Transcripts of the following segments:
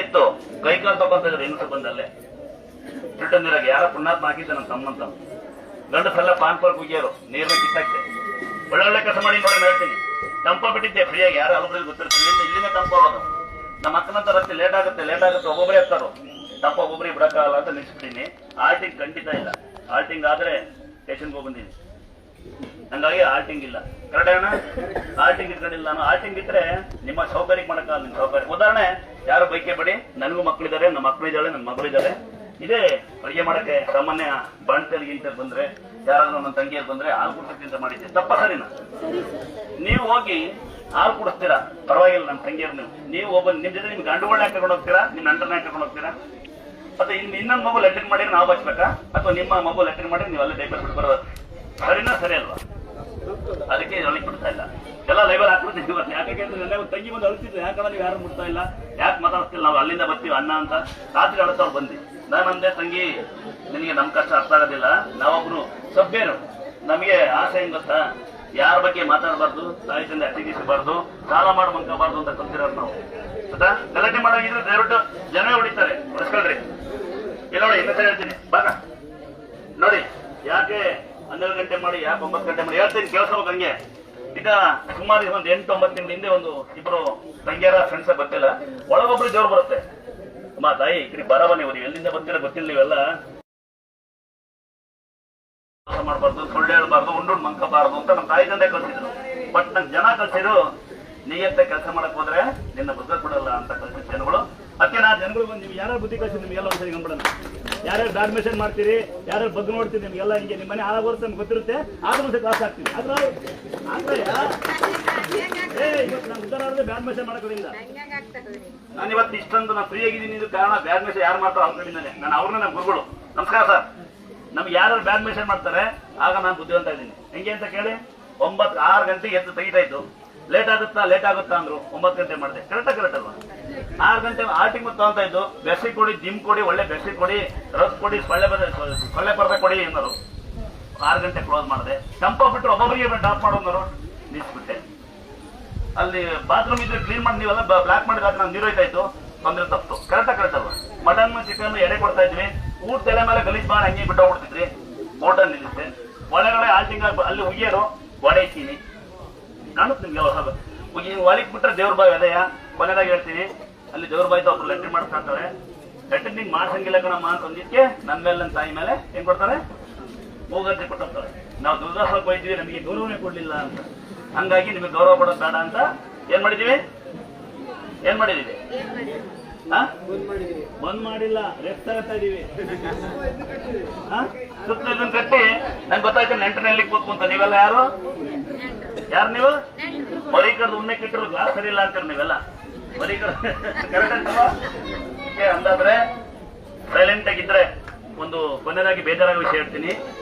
ಇತ್ತು ಕೈಕಾಲು ತಗೊಂತಿದ್ರು ಹೆಂಗಸ ಬಂದಲ್ಲೇ ತಿಟ್ಟಂದಿರಾಗ ಯಾರ ಪುಣ್ಯಾತ್ಮ ಹಾಕಿದ್ದೆ ನಮ್ಮ ತಮ್ಮಂತ ಗಂಡಸೆಲ್ಲ ಪಾನ್ಪಾಲ್ ಕುಗಿಯೋರು ನೀರ್ನ ಕಿತ್ತಾಕ್ತೆ ಒಳ್ಳೊಳ್ಳೆ ಕೆಲಸ ಮಾಡಿ ನೋಡಿ ಹೇಳ್ತೀನಿ. ತಂಪ ಬಿಟ್ಟಿದ್ದೆ ಫ್ರೀಯಾಗಿ ಯಾರು ಅಲ್ಬರಿಗೆ ಗೊತ್ತಿರ್ತಿಲ್ಲ. ಇಲ್ಲಿಂದ ತಂಪ ಹೋಗೋದು. ನಮ್ಮ ಅಕ್ಕನಂತ ರಸ್ತೆ ಲೇಟ್ ಆಗುತ್ತೆ ಒಬ್ಬೊಬ್ಬರೇ ಇರ್ತಾರೋ ತಂಪ ಒಬ್ಬೊಬ್ಬರಿಗೆ ಬಿಡಕ್ಕಾಗಲ್ಲ ಅಂತ ನಿಲ್ಸ್ಬಿಟ್ಟಿನಿ. ಆಲ್ಟಿಂಗ್ ಖಂಡಿತ ಇಲ್ಲ. ಆಲ್ಟಿಂಗ್ ಆದ್ರೆ ಸ್ಟೇಷನ್ಗೆ ಹೋಗಿ ಬಂದೀನಿ. ಹಂಗಾಗಿ ಆಲ್ಟಿಂಗ್ ಇಲ್ಲ. ಕರೆಕ್ಟ್ ಅಣ್ಣ? ಆಲ್ಟಿಂಗ್ ಇಟ್ಕೊಂಡಿಲ್ಲ. ನಾನು ಆಲ್ಟಿಂಗ್ ಇದ್ರೆ ನಿಮ್ಮ ಸೌಕರ್ಯಕ್ಕೆ ಮಾಡಕ್ಕಾಗಲ್ಲ. ನಿಮ್ಮ ಸೌಕರ್ಯ ಉದಾಹರಣೆ ಯಾರು ಬೈಕೆ ಬಡಿ ನನಗೂ ಮಕ್ಕಳಿದ್ದಾರೆ, ನಮ್ಮ ಮಕ್ಕಳಿದ್ದಾಳೆ, ನನ್ನ ಮಗಳಿದ್ದಾಳೆ. ಇದೇ ಅಡಿಗೆ ಮಾಡಕ್ಕೆ ಸಾಮಾನ್ಯ ಬಾಣ್ತೇಲಿಗಿಂತ ಬಂದ್ರೆ ಯಾರಾದ್ರೂ ನನ್ನ ತಂಗಿಯಲ್ಲಿ ಬಂದ್ರೆ ಹಾಲು ಕುಡಿಸ್ತಿಂತ ಮಾಡಿದ್ದೆ ತಪ್ಪ ಸರಿನಾ? ನೀವು ಹೋಗಿ ಹಾಲು ಕುಡಿಸ್ತೀರಾ ಪರವಾಗಿಲ್ಲ. ನಮ್ಮ ತಂಗಿಯರು ನೀವು ಒಬ್ಬ ನಿಮ್ ಜೊತೆ ನಿಮ್ ಗಂಡುಗಳನ್ನ ಕರ್ಕೊಂಡು ಹೋಗ್ತೀರಾ, ನಿಮ್ ನಂಟರ್ನ ಕರ್ಕೊಂಡು ಹೋಗ್ತೀರಾ, ಅಥವಾ ಇನ್ನೊಂದು ಮಗು ಲೆಟ್ರಿನ್ ಮಾಡಿ ನಾವು ಬಚ್ಬೇಕಾ, ಅಥವಾ ನಿಮ್ಮ ಮಗು ಲೆಟ್ರಿನ್ ಮಾಡಿ ನೀವು ಅಲ್ಲೇ ಡೈಪರ್ ಬಿಟ್ಟು ಬರೋದು ಸರಿನಾ? ಸರಿ ಅಲ್ವಾ? ಅದಕ್ಕೆ ಒಳಗೆ ಬಿಡ್ತಾ ಇಲ್ಲ. ಎಲ್ಲ ಲೈವರ್ ಹಾಕ್ಬಿಡ್ತೀವಿ. ಯಾಕೆ ನನ್ನ ತಂಗಿ ಬಂದು ಅಳ್ತಿದ್ರು, ಯಾಕಂದ್ರೆ ನೀವು ಯಾರು ಬಿಡ್ತಾ ಇಲ್ಲ, ಯಾಕೆ ಮಾತಾಡ್ತಿಲ್ಲ, ನಾವು ಅಲ್ಲಿಂದ ಬರ್ತೀವಿ ಅಣ್ಣ ಅಂತ ರಾತ್ರಿ ಅಳತವ್ರು ಬಂದ್ವಿ. ನಾನಂದೆ ತಂಗಿ ನಿನಗೆ ನಮ್ ಕಷ್ಟ ಅರ್ಥ ಆಗೋದಿಲ್ಲ, ನಾವೊಬ್ರು ಸಭ್ಯರು, ನಮಗೆ ಆಸೆ ಹೆಂಗ್ ಗೊತ್ತಾ, ಯಾರ ಬಗ್ಗೆ ಮಾತಾಡಬಾರ್ದು, ತಾಯಿ ತಂದೆ ಅತಿಗಿಸಬಾರ್ದು, ಸಾಲ ಮಾಡಿ ಮಂಕಬಾರ್ದು ಅಂತ ಕಲ್ತಿರೋರು ನಾವು. ಆಯ್ತಾ? ಗಲಾಟೆ ಮಾಡೋಗಿದ್ರೆ ದಯವಿಟ್ಟು ಜನವೇ ಹೊಡಿತಾರೆ, ಉಳಿಸ್ಕೊಳ್ರಿ. ಇಲ್ಲ ನೋಡಿ ಇನ್ನೊಂದ್ಸರಿ ಹೇಳ್ತೀನಿ ಬಾಗ ನೋಡಿ. ಯಾಕೆ 12 ಗಂಟೆ ಮಾಡಿ, ಯಾಕೆ 9 ಗಂಟೆ ಮಾಡಿ ಹೇಳ್ತೀನಿ, ಕೇಳಿಸ್ಬೇಕು ಹಂಗೆ. ಈಗ ಸುಮಾರು ಒಂದು 8-9 ತಿಂಗಳ ಹಿಂದೆ ಒಂದು ಇಬ್ರು ತಂಗಿಯರ ಫ್ರೆಂಡ್ಸ್ ಗೊತ್ತಿಲ್ಲ, ಒಳಗೊಬ್ರು ಜೋರು ಬರುತ್ತೆ. ಅಮ್ಮ ತಾಯಿ ಇಕ್ರಿ ಬರವ, ನೀವು ಎಲ್ಲಿಂದ ಬರ್ತೀರ ಗೊತ್ತಿಲ್ಲ, ನೀವೆಲ್ಲ ಮಾಡಬಾರ್ದು, ಸುಳ್ಳು ಹೇಳ್ಬಾರ್ದು, ಉಂಡು ಮಂಕಬಾರ್ದು ಅಂತ ನಮ್ಮ ತಾಯಿ ತಂದೆ ಕಲ್ಸಿದ್ರು. ಬಟ್ ನಂಗೆ ಜನ ಕಲ್ಸಿದ್ರು ನೀಯತ್ತ ಕೆಲಸ ಮಾಡಕ್ ಹೋದ್ರೆ ನಿನ್ನ ಬುದ್ಧ ಬಿಡಲ್ಲ ಅಂತ ಕಲ್ಸಿದ ಜನಗಳು. ಅದಕ್ಕೆ ನಾ ಜನಗಳು ಬಂದು ನೀವು ಯಾರು ಬುದ್ಧಿ ಕಲ್ಸಿದ್ ನಿಮ್ಗೆಲ್ಲ ಒಂದ್ಸರಿ ಗಂಬಿಡೋಣ. ಯಾರ್ಯಾರು ಬ್ಯಾಡ್ ಮೆಸೇಜ್ ಮಾಡ್ತೀರಿ, ಯಾರ್ಯಾರು ಬಗ್ಗೆ ನೋಡ್ತೀರಿ, ನಿಮ್ಗೆಲ್ಲ ಹಿಂಗೆ ನಿಮ್ಮ ಮನೆ ಹಾಳಾಗೋರುತ್ತೆ ನಮ್ಗೆ ಗೊತ್ತಿರುತ್ತೆ. ಆದ್ರೂ ಸಹ ಕ್ಲಾಸ್ ಆಗ್ತೀವಿ. ಆದ್ರೆ ಇವತ್ತು ನಾನು ಉದ್ದಾರ ಆದ್ರೆ ಬ್ಯಾಡ್ ಮೆಸೇಜ್ ಮಾಡೋದ್ರಿಂದ ನಾನು ಇವತ್ತು ಇಷ್ಟೊಂದು ನಾನು ಫ್ರೀ ಆಗಿದ್ದೀನಿ. ಇದು ಕಾರಣ ಬ್ಯಾಡ್ ಮೆಸೇಜ್ ಯಾರು ಮಾಡ್ತಾರೋ ಅವ್ರ ಕಡೆಯಿಂದಾನೆ. ನಾನು ಅವ್ರನ್ನ ನಮ್ಮ ಗುರುಗಳು. ನಮಸ್ಕಾರ ಸರ್. ನಮ್ಗೆ ಯಾರು ಬ್ಯಾಡ್ ಮೆಸೇಜ್ ಮಾಡ್ತಾರೆ ಆಗ ನಾನು ಬುದ್ಧಿವಂತ ಇದ್ದೀನಿ. ಹೆಂಗೆ ಅಂತ ಕೇಳಿ, 6 ಗಂಟೆಗೆ ಎದ್ದು ತೆಗಿತಾ ಇದ್ದು, ಲೇಟ್ ಆಗುತ್ತಾ ಅಂದ್ರು, 9 ಗಂಟೆ ಮಾಡಿದೆ. ಕರೆಕ್ಟ್ ಅಲ್ವಾ? 6 ಗಂಟೆ ಆರ್ಟಿಂಗ್ ತಗೊಂತ ಇದ್ದು, ಬೆಸಿ ಕೊಡಿ, ಜಿಮ್ ಕೊಡಿ, ಒಳ್ಳೆ ಬೆಸಿ ಕೊಡಿ, ರಸ್ ಕೊಡಿ, ಸೊಳ್ಳೆ ಪರ್ದೆ ಕೊಡಿ ಅನ್ನೋರು. 6 ಗಂಟೆ ಕ್ಲೋಸ್ ಮಾಡಿದೆ. ತಂಪ ಬಿಟ್ಟರು ಒಬ್ಬೊಬ್ಬರಿಗೆ ಡ್ರಾಪ್ ಮಾಡೋರು ನಿಲ್ಸ್ಬಿಟ್ಟೆ. ಅಲ್ಲಿ ಬಾತ್ರೂಮ್ ಇದ್ರೆ ಕ್ಲೀನ್ ಮಾಡಿ ನೀವೆಲ್ಲ ಬ್ಲಾಕ್ ಮಾಡಿದಾಗ ನಾನು ನೀರೋಯ್ತಾ ಇತ್ತು, ತೊಂದ್ರೆ ತಪ್ಪು. ಕರೆಕ್ಟ್ ಅಲ್ವಾ? ಮಟನ್ ಚಿಕನ್ ಎಡೆ ಕೊಡ್ತಾ ಇದ್ವಿ, ಊಟ ತಲೆ ಮೇಲೆ ಗಲೀಜ್ ಮಾಡಿ ಹಂಗೆ ಬಿಟ್ಟು ಹೋಗ್ಬಿಡ್ತಿದ್ರಿ. ಹೋಟೆಲ್ ನಿಲ್ಲಿಸುತ್ತೆ ಒಳಗಡೆ ಆಲ್ಟಿಂಗ್ ಅಲ್ಲಿ ಉಗಿಯೋರು ಒಡೆ ಇದ್ದೀನಿ ಕಾಣುತ್ತೆ ನಿಮ್ಗೆ. ಒಲಿಕ್ ಬಿಟ್ರೆ ದೇವ್ರ ಬಾಯಿ ಅದೆಯ ಕೊನೆದಾಗ ಹೇಳ್ತೀನಿ. ಅಲ್ಲಿ ದೇವ್ರ ಬಾಯ್ತು ಒಬ್ರು ಲೆಟ್ರಿನ್ ಮಾಡ್ತಾರೆ. ಲೆಟ್ರಿನ್ ಮಾಡ್ಸಂಗಿಲ್ಲ ಕಣಮ್ಮ ಅಂತ ಅಂದಿದ್ಕೆ ನನ್ನ ಮೇಲೆ ನನ್ನ ತಾಯಿ ಮೇಲೆ ಏನ್ ಕೊಡ್ತಾರೆ, ಹೋಗಂತೆ ಕೊಟ್ಟಿರ್ತಾರೆ. ನಾವು ದುರ್ದಾಸಕ್ಕೆ ಹೋಯ್ತೀವಿ, ನಮಗೆ ಗೌರವನೇ ಕೊಡ್ಲಿಲ್ಲ ಅಂತ. ಹಂಗಾಗಿ ನಿಮಗೆ ಗೌರವ ಕೊಡೋದು ಬೇಡ ಅಂತ ಏನ್ ಮಾಡಿದೀವಿ ಬಂದ್ ಮಾಡಿಲ್ಲ, ರೆಸ್ಟ್ ತಗೋತಾ ಇದೀವಿ. ಸುತ್ತಲೂ ಕಟ್ಟಿ ನಂಗೆ ಗೊತ್ತಾಯ್ತು ನೆಂಟನಲ್ಲಿ ಕೂತ್ಕೊಂತ. ನೀವೆಲ್ಲ ಯಾರು ನೀವು ಮರಿ ಕಡ್ದು ಉಣ್ಣೆ ಕಿಟ್ಟರು ಗ್ಲಾಸ್ ಸರಿ ಇಲ್ಲ ಅಂತೀರಿ ನೀವೆಲ್ಲ. ಮರಿ ಕಡ್ ಕರೆಕ್ಟ್ ಅಂತಲ್ವಾ? ಅಂದಾದ್ರೆ ಸೈಲೆಂಟ್ ಆಗಿದ್ರೆ ಒಂದು ಕೊನೆಯದಾಗಿ ಬೇಜಾರಾಗ ವಿಷಯ ಹೇಳ್ತೀನಿ.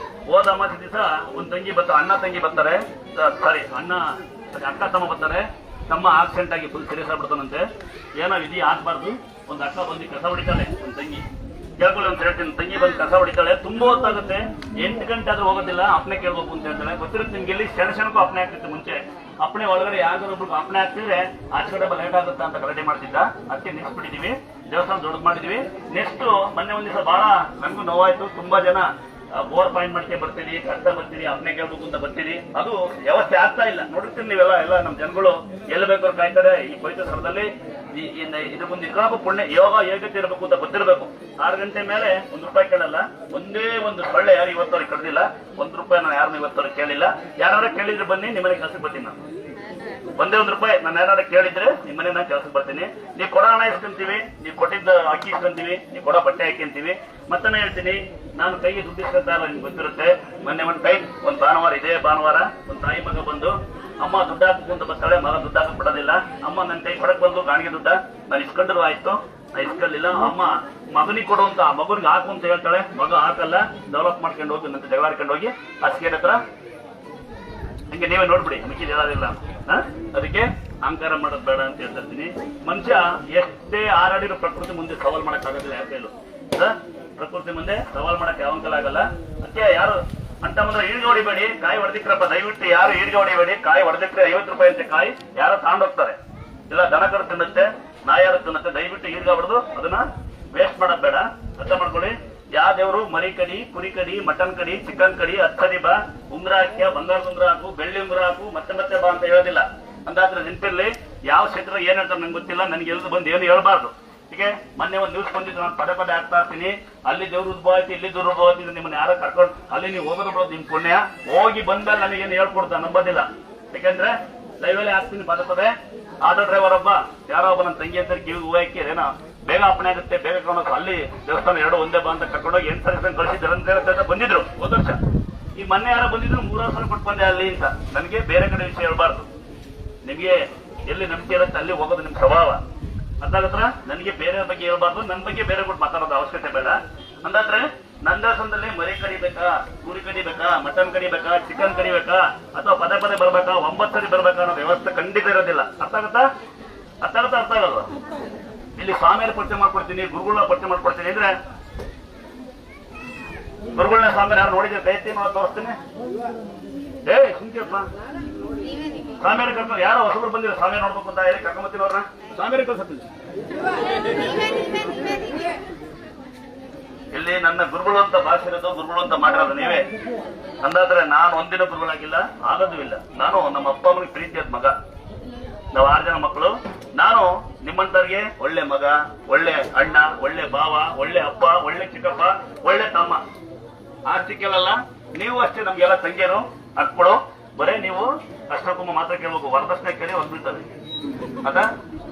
ಹೋದ ಅಮಾಸೆ ದಿವಸ ಒಂದು ತಂಗಿ ಅಣ್ಣ ತಂಗಿ ಬರ್ತಾರೆ, ಸಾರಿ ಅಕ್ಕ ತಮ್ಮ ಬರ್ತಾರೆ. ತಮ್ಮ ಆಕ್ಸಿಡೆಂಟ್ ಆಗಿ ಫುಲ್ ಸೀರಿಯಸ್ ಆಗ್ಬಿಡ್ತಾನಂತೆ. ಏನೋ ವಿಧಿ ಆಗ್ಬಾರ್ದು. ಒಂದು ಅಕ್ಕ ಬಂದು ಕಸ ಹೊಡಿತಾಳೆ, ಒಂದು ತಂಗಿ ಕೇಳ್ಕೊಳ್ಳಿ ಅಂತ ಹೇಳ್ತೀನಿ. ತಂಗಿ ಬಂದು ಕಸ ಹೊಡಿತಾಳೆ, ತುಂಬಾ ಹೊತ್ತಾಗುತ್ತೆ, 8 ಗಂಟೆ ಆದ್ರೂ ಹೋಗೋದಿಲ್ಲ, ಅಪ್ಪನೆ ಕೇಳ್ಬೇಕು ಅಂತ ಹೇಳ್ತಾಳೆ. ಗೊತ್ತಿರುತ್ತೆ ನಿಮ್ಗೆ, ಇಲ್ಲಿ ಕ್ಷಣಕ್ಕೂ ಅಪ್ಪನೆ ಆಗ್ತಿತ್ತು. ಮುಂಚೆ ಅಪ್ಪನೆ ಒಳಗಡೆ ಯಾರಿಗೊಬ್ರು ಅಪ್ಪನೆ ಆಗ್ತಿದ್ರೆ ಆಚೆ ಕಡೆ ಲೇಟ್ ಆಗುತ್ತಾ ಅಂತ ಗಲಾಟೆ ಮಾಡ್ತಿದ್ದ. ಅದಕ್ಕೆ ನಿಲ್ಸ್ಬಿಟ್ಟಿದೀವಿ, ದೇವಸ್ಥಾನ ದೊಡ್ಡದು ಮಾಡಿದೀವಿ. ನೆಕ್ಸ್ಟ್ ಮೊನ್ನೆ ಒಂದ್ ದಿವಸ ಬಹಳ ನನ್ಗೂ ನೋವಾಯ್ತು. ತುಂಬಾ ಜನ ಬೋರ್ ಪಾಯಿಂಟ್ ಮಾಡ್ಕೆ ಬರ್ತೀರಿ, ಕಷ್ಟ ಬರ್ತೀರಿ, ಅಪ್ಪನೆ ಕೇಳ್ಬೇಕು ಅಂತ ಬರ್ತೀರಿ. ಅದು ವ್ಯವಸ್ಥೆ ಆಗ್ತಾ ಇಲ್ಲ. ನೋಡಿರ್ತೀನಿ ನೀವೆಲ್ಲ ನಮ್ಮ ಜನಗಳು ಎಲ್ಲಿ ಬೇಕಾದ್ರು ಕಾಯ್ತಾರೆ. ಈ ಪವಿತ್ರ ಸ್ಥಳದಲ್ಲಿ ಇದ್ರ ಮುಂದೆ ಇಟ್ಕೊಳ್ಳೋಕೆ ಪುಣ್ಯ ಯೋಗ ಯೋಗ್ಯತೆ ಇರಬೇಕು ಅಂತ ಗೊತ್ತಿರಬೇಕು. 6 ಗಂಟೆ ಮೇಲೆ ₹1 ಕೇಳಲ್ಲ. ಒಂದೇ ಒಂದು ಸೊಳ್ಳೆ ಯಾರು ಇವತ್ತವ್ರಿಗೆ ಕಡ್ದಿಲ್ಲ. ₹1 ನಾನು ಯಾರನ್ನು ಇವತ್ತವ್ರಿಗೆ ಕೇಳಿಲ್ಲ. ಯಾರು ಕೇಳಿದ್ರೆ ಬನ್ನಿ, ನಿಮ್ಮನೆ ಕೆಲಸಕ್ಕೆ ಬರ್ತೀನಿ. ನಾನು ಒಂದೇ ₹1 ನಾನು ಯಾರು ಕೇಳಿದ್ರೆ ನಿಮ್ಮನೆ ನಾನು ಕೆಲಸಕ್ಕೆ ಬರ್ತೀನಿ. ನೀವು ಕೊಡೋ ಹಣ ಇಸ್ಕೊಂತೀವಿ, ನೀವು ಕೊಟ್ಟಿದ್ದ ಅಕ್ಕಿ ಇಸ್ಕೊಂತೀವಿ, ನೀವು ಕೊಡೋ ಬಟ್ಟೆ ಹಾಕಿಂತೀವಿ. ಮತ್ತನೇ ಹೇಳ್ತೀನಿ, ನಾನು ಕೈಗೆ ದುಡ್ಡು ಇಸ್ಕೊಂತ ಇಲ್ಲ, ನಿಮ್ಗೆ ಗೊತ್ತಿರುತ್ತೆ. ಮೊನ್ನೆ ಒಂದು ಭಾನುವಾರ, ಇದೇ ಭಾನುವಾರ ಒಂದು ತಾಯಿ ಮಗ ಬಂದು, ಅಮ್ಮ ದುಡ್ಡು ಹಾಕಬೇಕು ಅಂತ ಬರ್ತಾಳೆ, ಮಗ ದುಡ್ಡು ಹಾಕಕ್ ಬಿಡೋದಿಲ್ಲ. ಅಮ್ಮ ನನ್ನ ಕೈ ಕೊಡಕ್ ಬಂದು ಗಾಣಿಗೆ ದುಡ್ಡ ನಾನು ಇಸ್ಕೊಂಡ್ರು ಆಯ್ತು, ನಾನು ಇಸ್ಕೊಳ್ಳಿಲ್ಲ. ಅಮ್ಮ ಮಗನಿಗೆ ಕೊಡುವಂತ ಆ ಮಗನಿಗೆ ಹಾಕು ಅಂತ ಹೇಳ್ತಾಳೆ. ಮಗ ಹಾಕಲ್ಲ, ಡೆವಲಪ್ ಮಾಡ್ಕೊಂಡು ಹೋಗಿ ನನ್ನ ಜಗಳ ಆಡ್ಕೊಂಡು ಹೋಗಿ ಅಸ್ಕೇರ್ ಹತ್ರ ಹಂಗೆ ನೀವೇ ನೋಡ್ಬಿಡಿ, ಮಿಕ್ಕಿದ ಹೇಳೋದಿಲ್ಲ. ಅದಕ್ಕೆ ಅಹಂಕಾರ ಮಾಡೋದು ಬೇಡ ಅಂತ ಹೇಳ್ತಾ ಇರ್ತೀನಿ. ಮನುಷ್ಯ ಎಷ್ಟೇ ಹಾರಾಡಿರೋ ಪ್ರಕೃತಿ ಮುಂದೆ ಸವಾಲ್ ಮಾಡಕ್ ಆಗೋದಿಲ್ಲ. ಯಾಕೆ ಹೇಳು, ಪ್ರಕೃತಿ ಮುಂದೆ ಸವಾಲ್ ಮಾಡಕ್ ಯಾವಂಕಲ ಆಗಲ್ಲ. ಅದಕ್ಕೆ ಯಾರು ಅಂತ ಬಂದ್ರೆ ಈಡ್ಗೆ ಹೊಡಿಬೇಡಿ, ಕಾಯಿ ಹೊಡೆದಿಕ್ರಪ್ಪ. ದಯವಿಟ್ಟು ಯಾರು ಈಡ್ಗೆ ಹೊಡಿಬೇಡಿ. ಕಾಯಿ ಹೊಡೆದಿಕ್ರೆ ₹50 ಅಂತೆ ಕಾಯಿ ಯಾರೋ ತಗೊಂಡೋಗ್ತಾರೆ. ಇಲ್ಲ ದನ ಕರು ತಿನ್ನುತ್ತೆ. ನಾಯಾರು ತಿನ್ನತ್ತೆ. ದಯವಿಟ್ಟು ಈಗ ಹೊಡೆದು ಅದನ್ನ ವೇಸ್ಟ್ ಮಾಡೋದ್ ಬೇಡ. ಅರ್ಥ ಮಾಡ್ಕೊಳ್ಳಿ. ಯಾವ ದೇವರು ಮರಿ ಕಡಿ, ಕುರಿ ಕಡಿ, ಮಟನ್ ಕಡಿ, ಚಿಕನ್ ಕಡಿ, ಹತ್ತಡಿ ಬಾ, ಉಂಗ್ರ ಹಾಕ್ಯ, ಬಂಗಾರದ ಉಂಗ್ರ ಹಾಕು, ಬೆಳ್ಳಿ ಉಂಗ್ರ ಹಾಕು, ಮತ್ತೆ ಬಾ ಅಂತ ಹೇಳೋದಿಲ್ಲ. ಅಂದಾದ್ರೆ ನೆನಪಿರ್ಲಿ, ಯಾವ ಕ್ಷೇತ್ರ ಏನ್ ಹೇಳ್ತಾರೆ ನಂಗೆ ಗೊತ್ತಿಲ್ಲ, ನನ್ಗೆ ಎಲ್ದು ಬಂದು ಏನು ಹೇಳ್ಬಾರ್ದು. ಹೀಗೆ ಮೊನ್ನೆ ಒಂದು ನ್ಯೂಸ್ ಬಂದಿದ್ದು, ನಾನು ಪದೇ ಆಗ್ತಾ ಇರ್ತೀನಿ, ಅಲ್ಲಿ ದೇವ್ರ ಉದ್ಭವ ಆಯ್ತು, ಇಲ್ಲಿ ದೇವ್ರ ಉದ್ಭವ ಆಯ್ತು, ನಿಮ್ಮನ್ನ ಯಾರ ಕರ್ಕೊಂಡು ಅಲ್ಲಿ ನೀವು ಹೋಗೋದು ಬಿಡೋದು ನಿಮ್ ಪುಣ್ಯ. ಹೋಗಿ ಬಂದಲ್ಲಿ ನನಗೇನು ಹೇಳ್ಕೊಡ್ತಾ ನಂಬೋದಿಲ್ಲ. ಯಾಕಂದ್ರೆ ಲೈವಲ್ಲೇ ಹಾಕ್ತೀನಿ ಪದೇ. ಆಟೋ ಡ್ರೈವರ್ ಒಬ್ಬ ಯಾರೋ ಒಬ್ಬ ನನ್ನ ತಂಗಿ ಅಂತ ಕಿವಿಗೆ ಹೂ ಹಾಕಿ ಏನೋ ಬೇಗ ಅಪ್ಪಣೆ ಆಗುತ್ತೆ, ಬೇಗ ಕರ್ಕೊಂಡು ಅಲ್ಲಿ ದೇವಸ್ಥಾನ ಎರಡು ಒಂದೇ ಬಾ ಅಂತ ಕರ್ಕೊಂಡೋಗಿ 8 ಸಲ ಕಳಿಸಿದ್ರು ಬಂದಿದ್ರು ಹೋದ ವರ್ಷ. ಈ ಮೊನ್ನೆ ಯಾರೋ ಬಂದಿದ್ರು 3 ಸಲ ಕೊಟ್ಟು ಬಂದೆ ಅಲ್ಲಿ ಅಂತ. ನನಗೆ ಬೇರೆ ಕಡೆ ವಿಷಯ ಹೇಳ್ಬಾರ್ದು. ನಿಮಗೆ ಎಲ್ಲಿ ನಂಬಿಕೆ ಇರುತ್ತೆ ಅಲ್ಲಿ ಹೋಗೋದು ನಿಮ್ ಸ್ವಭಾವ. ಅದಾಗತ್ರ ನನಗೆ ಬೇರೆ ಬಗ್ಗೆ ಹೇಳ್ಬಾರ್ದು, ನನ್ನ ಬಗ್ಗೆ ಬೇರೆ ಕೊಟ್ಟು ಮಾತಾಡೋದು ಅವಶ್ಯಕತೆ ಬೇಡ. ಅಂದಾದ್ರೆ ನನ್ನ ದೇವಸ್ಥಾನದಲ್ಲಿ ಮರಿ ಕಡಿಬೇಕಾ, ಕುರಿ ಕಡಿಬೇಕಾ, ಮಟನ್ ಕಡಿಬೇಕಾ, ಚಿಕನ್ ಕಡಿಬೇಕಾ, ಅಥವಾ ಪದೇ ಬರ್ಬೇಕಾ, 9 ಸರಿ ಬರ್ಬೇಕಾ ಅನ್ನೋ ವ್ಯವಸ್ಥೆ ಖಂಡಿತ ಇರೋದಿಲ್ಲ. ಅರ್ಥ ಆಗಲ್ಲ. ಇಲ್ಲಿ ಸ್ವಾಮಿಯರ ಪರಿಚಯ ಮಾಡ್ಕೊಡ್ತೀನಿ, ಗುರುಗಳನ್ನ ಪರಿಚಯ ಮಾಡ್ಕೊಡ್ತೀನಿ ಅಂದ್ರೆ ಗುರುಗಳನ್ನ ಸ್ವಾಮಿ ಯಾರು ನೋಡಿದ್ರೆ ಕೈ ಎತ್ತಿ ತೋರಿಸ್ತೀನಿ. ಸುಮ್ಕೆಪ್ಪ, ಸ್ವಾಮಿಯರ ಕರ್ಕೊಂಡು ಯಾರೋ ಹೊಸಬ್ರು ಬಂದಿರೋ ಸ್ವಾಮಿ ನೋಡ್ಬೇಕು ಅಂತ ಹೇಳಿ ಕರ್ಕೊಂಬತ್ತೀನಿ ಅವ್ರನ್ನ. ಸ್ವಾಮಿಯರ ಕಳ್ಸತ್ತೀನಿ. ಇಲ್ಲಿ ನನ್ನ ಗುರುಗಳು ಅಂತ ಭಾಷೆ ಇರೋದು, ಗುರುಗಳು ಅಂತ ಮಾಡಿರೋದು ನೀವೇ. ಅಂದಾದ್ರೆ ನಾನು ಒಂದಿನ ಗುರುಗಳಾಗಿಲ್ಲ, ಆಗೋದು ಇಲ್ಲ. ನಾನು ನಮ್ಮ ಅಪ್ಪ ಅಮ್ಮನಿಗೆ ಪ್ರೀತಿಯಾದ ಮಗ. ನಾವು 6 ಜನ ಮಕ್ಕಳು. ನಾನು ನಿಮ್ಮಂತವ್ರಿಗೆ ಒಳ್ಳೆ ಮಗ, ಒಳ್ಳೆ ಅಣ್ಣ, ಒಳ್ಳೆ ಭಾವ, ಒಳ್ಳೆ ಅಪ್ಪ, ಒಳ್ಳೆ ಚಿಕ್ಕಪ್ಪ, ಒಳ್ಳೆ ತಮ್ಮ. ಆಸ್ತಿಕೆಲ್ಲ ನೀವು ಅಷ್ಟೇ ನಮ್ಗೆಲ್ಲ ತಂಗಿಯರು ಅಕ್ಕೊಡು. ಬರೇ ನೀವು ಅಷ್ಟಕ್ಕೂ ಮಾತ್ರ ಕೇಳ್ಬೇಕು, ವರದಕ್ಷಿಣೆ ಕೇಳಿ ಹೊಂದ್ಬಿಡ್ತಾರೆ. ಅದ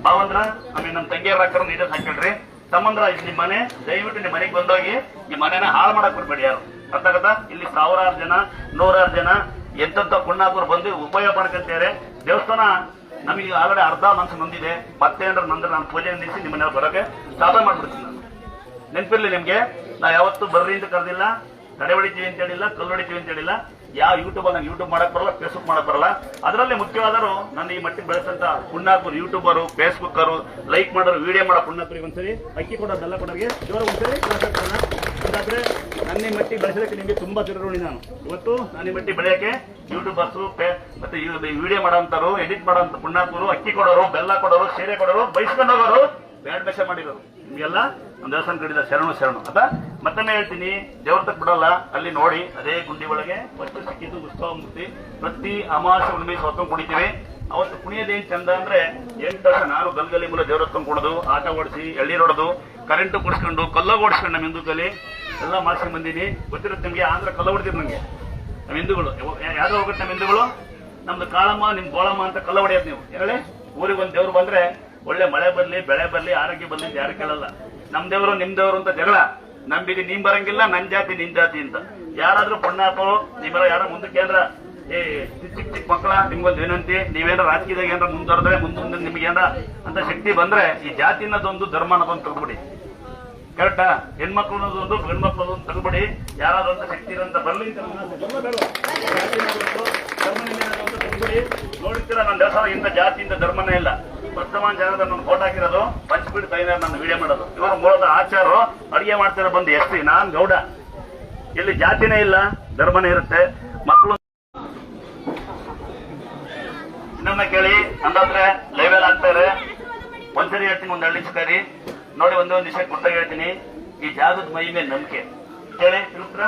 ಭಾವಂದ್ರ ಆಮೇಲೆ ನಮ್ಮ ತಂಗಿಯರ ಹಾಕ್ರ ನೀಡಸ್ ಹಾಕಿಡ್ರಿ. ತಮ್ಮಂದ್ರ ನಿಮ್ ಮನೆ, ದಯವಿಟ್ಟು ನಿಮ್ ಮನೆಗೆ ಬಂದೋಗಿ ಈ ಮನೆನ ಹಾಳು ಮಾಡಕ್ ಬಿಡ್ಬೇಡಿ ಯಾರು. ಅರ್ಥ ಆಗತ್ತಾ? ಇಲ್ಲಿ 1000 ಜನ 100 ಜನ ಎಂತೆಂತ ಪುಣ್ಯಾತ್ಮರು ಬಂದು ಉಪಯೋಗ ಮಾಡ್ಕೊಂತಾರೆ. ದೇವಸ್ಥಾನ ನಮಗೆ ಆಲ್ರೆಡಿ ಅರ್ಧ ಮನಸ್ಸು ನೊಂದಿದೆ. ಮತ್ತೆ ಏನಾದ್ರು ನಂದ್ರೆ ನಾನು ಪೂಜೆ ನಿಲ್ಲಿಸಿ ನಿಮ್ಮನ್ನ ಬರೋಕೆ ಸ್ಥಾಪನೆ ಮಾಡ್ಬಿಡ್ತೀನಿ. ನಾನು ನೆನಪಿರ್ಲಿ ನಿಮ್ಗೆ, ನಾ ಯಾವತ್ತು ಬರ್ರಿ ಅಂತ ಕರೆದಿಲ್ಲ, ತಡೆ ಹೊಡಿತೀವಿ ಅಂತ ಹೇಳಿಲ್ಲ, ಕಲ್ಲು ಹೊಡಿತೀವಿ ಅಂತ ಹೇಳಿಲ್ಲ. ಯಾವ ಯೂಟ್ಯೂಬ್ ನಂಗೆ ಯೂಟ್ಯೂಬ್ ಮಾಡಕ್ ಬರಲ್ಲ, ಫೇಸ್ಬುಕ್ ಮಾಡಕ್ ಬರಲ್ಲ. ಅದರಲ್ಲಿ ಮುಖ್ಯವಾದರು ನನ್ನ ಈ ಮಟ್ಟಿಗೆ ಬೆಳೆಸಂತ ಪುಣ್ಯಾತ್ಮರು, ಯೂಟ್ಯೂಬರು, ಫೇಸ್ಬುಕ್ಕರು, ಲೈಕ್ ಮಾಡೋರು, ವಿಡಿಯೋ ಮಾಡೋ ಪುಣ್ಯಾತ್ಮರಿಗೆ ಒಂದ್ಸರಿ ಅಕ್ಕಿ ಕೊಡೋದು ಬೆಲ್ಲ ಕೊಡೋರಿಗೆ ಇವಾಗ ಒಂದ್ಸರಿ ಅಂತಾದ್ರೆ ನನ್ನ ಈ ಮಟ್ಟಿಗೆ ಬೆಳೆಸೋದಕ್ಕೆ ನಿಮಗೆ ತುಂಬಾ ತಿರುಗಿ. ನಾನು ಇವತ್ತು ನಾನು ಈ ಮಟ್ಟಿಗೆ ಬೆಳೆಯಕ್ಕೆ ಯೂಟ್ಯೂಬರ್ಸು ಮತ್ತೆ ವಿಡಿಯೋ ಮಾಡೋಂಥವ್ರು, ಎಡಿಟ್ ಮಾಡೋಂಥ ಪುಣ್ಯಾತ್ಮರು, ಅಕ್ಕಿ ಕೊಡೋರು, ಬೆಲ್ಲ ಕೊಡೋರು, ಸೀರೆ ಕೊಡೋರು, ಬೈಸ್ಕೊಂಡು ಹೋಗೋರು, ಬ್ಯಾಡ್ ಬೇಷ ಮಾಡಿರೋರು ನಿಮ್ಗೆಲ್ಲ ಒಂದು ದೇವಸ್ಥಾನ ಕಡಿದ ಶರಣು ಅದ. ಮತ್ತೊಮ್ಮೆ ಹೇಳ್ತೀನಿ, ದೇವ್ರ ತಕ್ಕ ಬಿಡಲ್ಲ. ಅಲ್ಲಿ ನೋಡಿ ಅದೇ ಗುಂಡಿ ಒಳಗೆ ಫಸ್ಟ್ ಸಿಕ್ಕಿದ್ದು ಉತ್ಸವ ಮೂರ್ತಿ. ಪ್ರತಿ ಅಮಾವಾಸ್ಯೆ ಹುಣ್ಣಿಮೆ ಹೊತ್ತು ಕುಣಿತೀವಿ. ಅವತ್ತು ಕುಣಿಯೋದೇನ್ ಚಂದ ಅಂದ್ರೆ 8 ವರ್ಷ ನಾನು ಗಲ್ಗಲಿ ಮೂಲ ದೇವ್ರ ಹೊತ್ಕೊಂಡು ಕುಣಿದು, ಆಟ ಓಡಿಸಿ, ಎಳ್ಳಿರೋಡೋದು, ಕರೆಂಟ್ ಕುಡಿಸ್ಕೊಂಡು, ಕಲ್ಲ ಓಡಿಸ್ಕೊಂಡು ನಮ್ಮ ಹಿಂದೂಕಲ್ಲಿ ಎಲ್ಲ ಮಾಡ್ಸ್ಕೊಂಡ್ ಬಂದೀನಿ. ಗೊತ್ತಿರುತ್ತೆ ನಿಮ್ಗೆ. ಆಂಧ್ರ ಕಲ್ಲ ಹೊಡಿತೀರಿ ನಂಗೆ ನಮ್ಮ ಹಿಂದೂಗಳು. ಯಾವ್ದು ಹೋಗುತ್ತೆ ನಮ್ಮ ಹಿಂದೂಗಳು? ನಮ್ದು ಕಾಳಮ್ಮ, ನಿಮ್ ಗೋಳಮ್ಮ ಅಂತ ಕಲ್ಲ ಹೊಡೆಯೋದು ನೀವು. ಹೇಳಿ, ಊರಿಗೆ ಒಂದು ದೇವ್ರು ಬಂದ್ರೆ ಒಳ್ಳೆ ಮಳೆ ಬರ್ಲಿ, ಬೆಳೆ ಬರ್ಲಿ, ಆರೋಗ್ಯ ಬರ್ಲಿ ಅಂತ ಯಾರು ಕೇಳಲ್ಲ. ನಮ್ ದೇವರು ನಿಮ್ ದೇವರು ಅಂತ ಜಗಳ. ನಂಬಿಗೆ ನೀನ್ ಬರಂಗಿಲ್ಲ, ನನ್ ಜಾತಿ ನಿನ್ ಜಾತಿ ಅಂತ. ಯಾರಾದ್ರೂ ಪುಣ್ಯಾತ್ಮರು ನಿಮ್ಮೆಲ್ಲ ಯಾರೋ ಮುಂದಕ್ಕೆ ಏನ್ರ ಚಿಕ್ಕ ಮಕ್ಕಳ ನಿಮ್ಗೊಂದು ವಿನಂತಿ, ನೀವೇನಾರ ರಾಜಕೀಯದಾಗ ಏನಾರ ಮುಂದುವರೆದ್ರೆ ಮುಂದೆ ನಿಮ್ಗೆ ಏನಾರ ಅಂತ ಶಕ್ತಿ ಬಂದ್ರೆ ಈ ಜಾತಿ ಅನ್ನೋದೊಂದು ಧರ್ಮ ಅನ್ನೋದೊಂದು ತೆಗೆದ್ಬಿಡಿ. ಕರೆಕ್ಟಾ? ಹೆಣ್ಮಕ್ಳು ಅನ್ನೋದೊಂದು ಗಂಡ್ಮಕ್ಳು ಅನ್ನೋದೊಂದು ತೆಗೆದ್ಬಿಡಿ. ಯಾರಾದ್ರೂ ಅಂತ ಶಕ್ತಿ ಇರೋಂತ ಬರ್ಲಿ ಅಂತ ತೆಗೆದ್ಬಿಡಿ. ನೋಡಿರ್ತೀರ ನನ್ನ ದೇವಸ್ಥಾನ ಇಂಥ ಜಾತಿ ಇಂಥ ಧರ್ಮನೇ ಇಲ್ಲ. ವರ್ತಮಾನ ಜಾಗದ ನನ್ನ ಫೋಟೋ ಹಾಕಿರೋದು ಪಂಚಪೀಠ ತೈನಾರ್ ನನ್ನ ವಿಡಿಯೋ ಮಾಡೋದು. ಇವರು ಮೂಲತಃ ಆಚಾರರು, ಅಡಿಗೆ ಮಾಡ್ತಿರೋ ಬಂದು ಎಸ್ಟಿ, ನಾನ್ ಗೌಡ. ಇಲ್ಲಿ ಜಾತಿನೇ ಇಲ್ಲ, ಧರ್ಮನೇ ಇರುತ್ತೆ. ಮಕ್ಕಳು ಇನ್ನೊಮ್ಮೆ ಕೇಳಿ, ಅಂದಾದ್ರೆ ಲೈವೆಲ್ ಆಗ್ತಾರೆ. ಒಂದ್ಸರಿ ಹೇಳ್ತೀನಿ, ಒಂದು ಹಳ್ಳಿ ಚಿಕ್ಕರಿ ನೋಡಿ, ಒಂದೇ ಒಂದು ವಿಷಯ ಕೊಟ್ಟಾಗ ಹೇಳ್ತೀನಿ. ಈ ಜಾಗದ ಮಹಿಮೆ ನಂಬಿಕೆ ಕೇಳಿ ತಿಳ್ತ್ರ.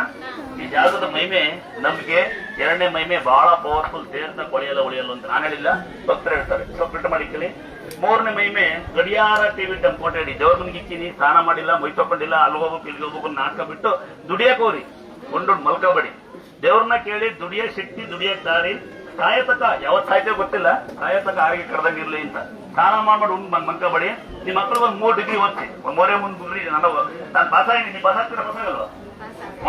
ಈ ಜಾಗದ ಮಹಿಮೆ ನಂಬಿಕೆ. 2ನೇ ಮಹಿಮೆ ಬಹಳ ಪವರ್ಫುಲ್, ದೇಹದ ಕೊಳೆಯಲ್ಲ ಅಂತ ನಾನು ಹೇಳಿಲ್ಲ, ಭಕ್ತರು ಹೇಳ್ತಾರೆ. ಸ್ವಲ್ಪ ಮಾಡಿ ಕೇಳಿ. 3ನೇ ಮಹಿಮೆ ಗಡಿಯಾರ ಟಿವಿ ಟೆಂಪೋಟ್ ಹೇಳಿ. ದೇವ್ರ ಮನೆಗೆ ಇಕ್ಕಿನಿ, ಸ್ನಾನ ಮಾಡಿಲ್ಲ, ಮೈ ತಕೊಂಡಿಲ್ಲ, ಅಲ್ಲಿ ಹೋಗ್ಬೇಕು ಇಲ್ಲಿಗೆ ಹೋಗ್ಬೇಕು ನಾಟಕ ಬಿಟ್ಟು ದುಡಿಯಕ್ ಹೋಗ್ರಿ, ಒಂದು ಮಲ್ಕಬೇಡಿ. ದೇವ್ರನ್ನ ಕೇಳಿ, ದುಡಿಯ ಶಕ್ತಿ, ದುಡಿಯಕ್ ದಾರಿ. ಸಾಯತಕ ಯಾವತ್ ಸಾಯ್ತೇವೆ ಗೊತ್ತಿಲ್ಲ, ಸಾಯತಕ ಆರೋಗ್ಯ ಕರೆದಂಗಿರ್ಲಿ ಅಂತ ಸ್ನಾನ ಮಾಡ್ಬಿಟ್ಟು ಮಲ್ಕಬೇಡಿ. ನಿಮ್ ಮಕ್ಕಳು ಒಂದು 3 ಡಿಗ್ರಿ ಓದ್ತಿ, ಒಂದು 3 ಡಿಗ್ರಿ. ನಾನು ಪಾಸ್ ಆಗಿನಿ, ನೀವು ಪಾಸ್ ಆಗ್ತೀರ? ಪಾಸ್ ಆಗಲ್ವಾ?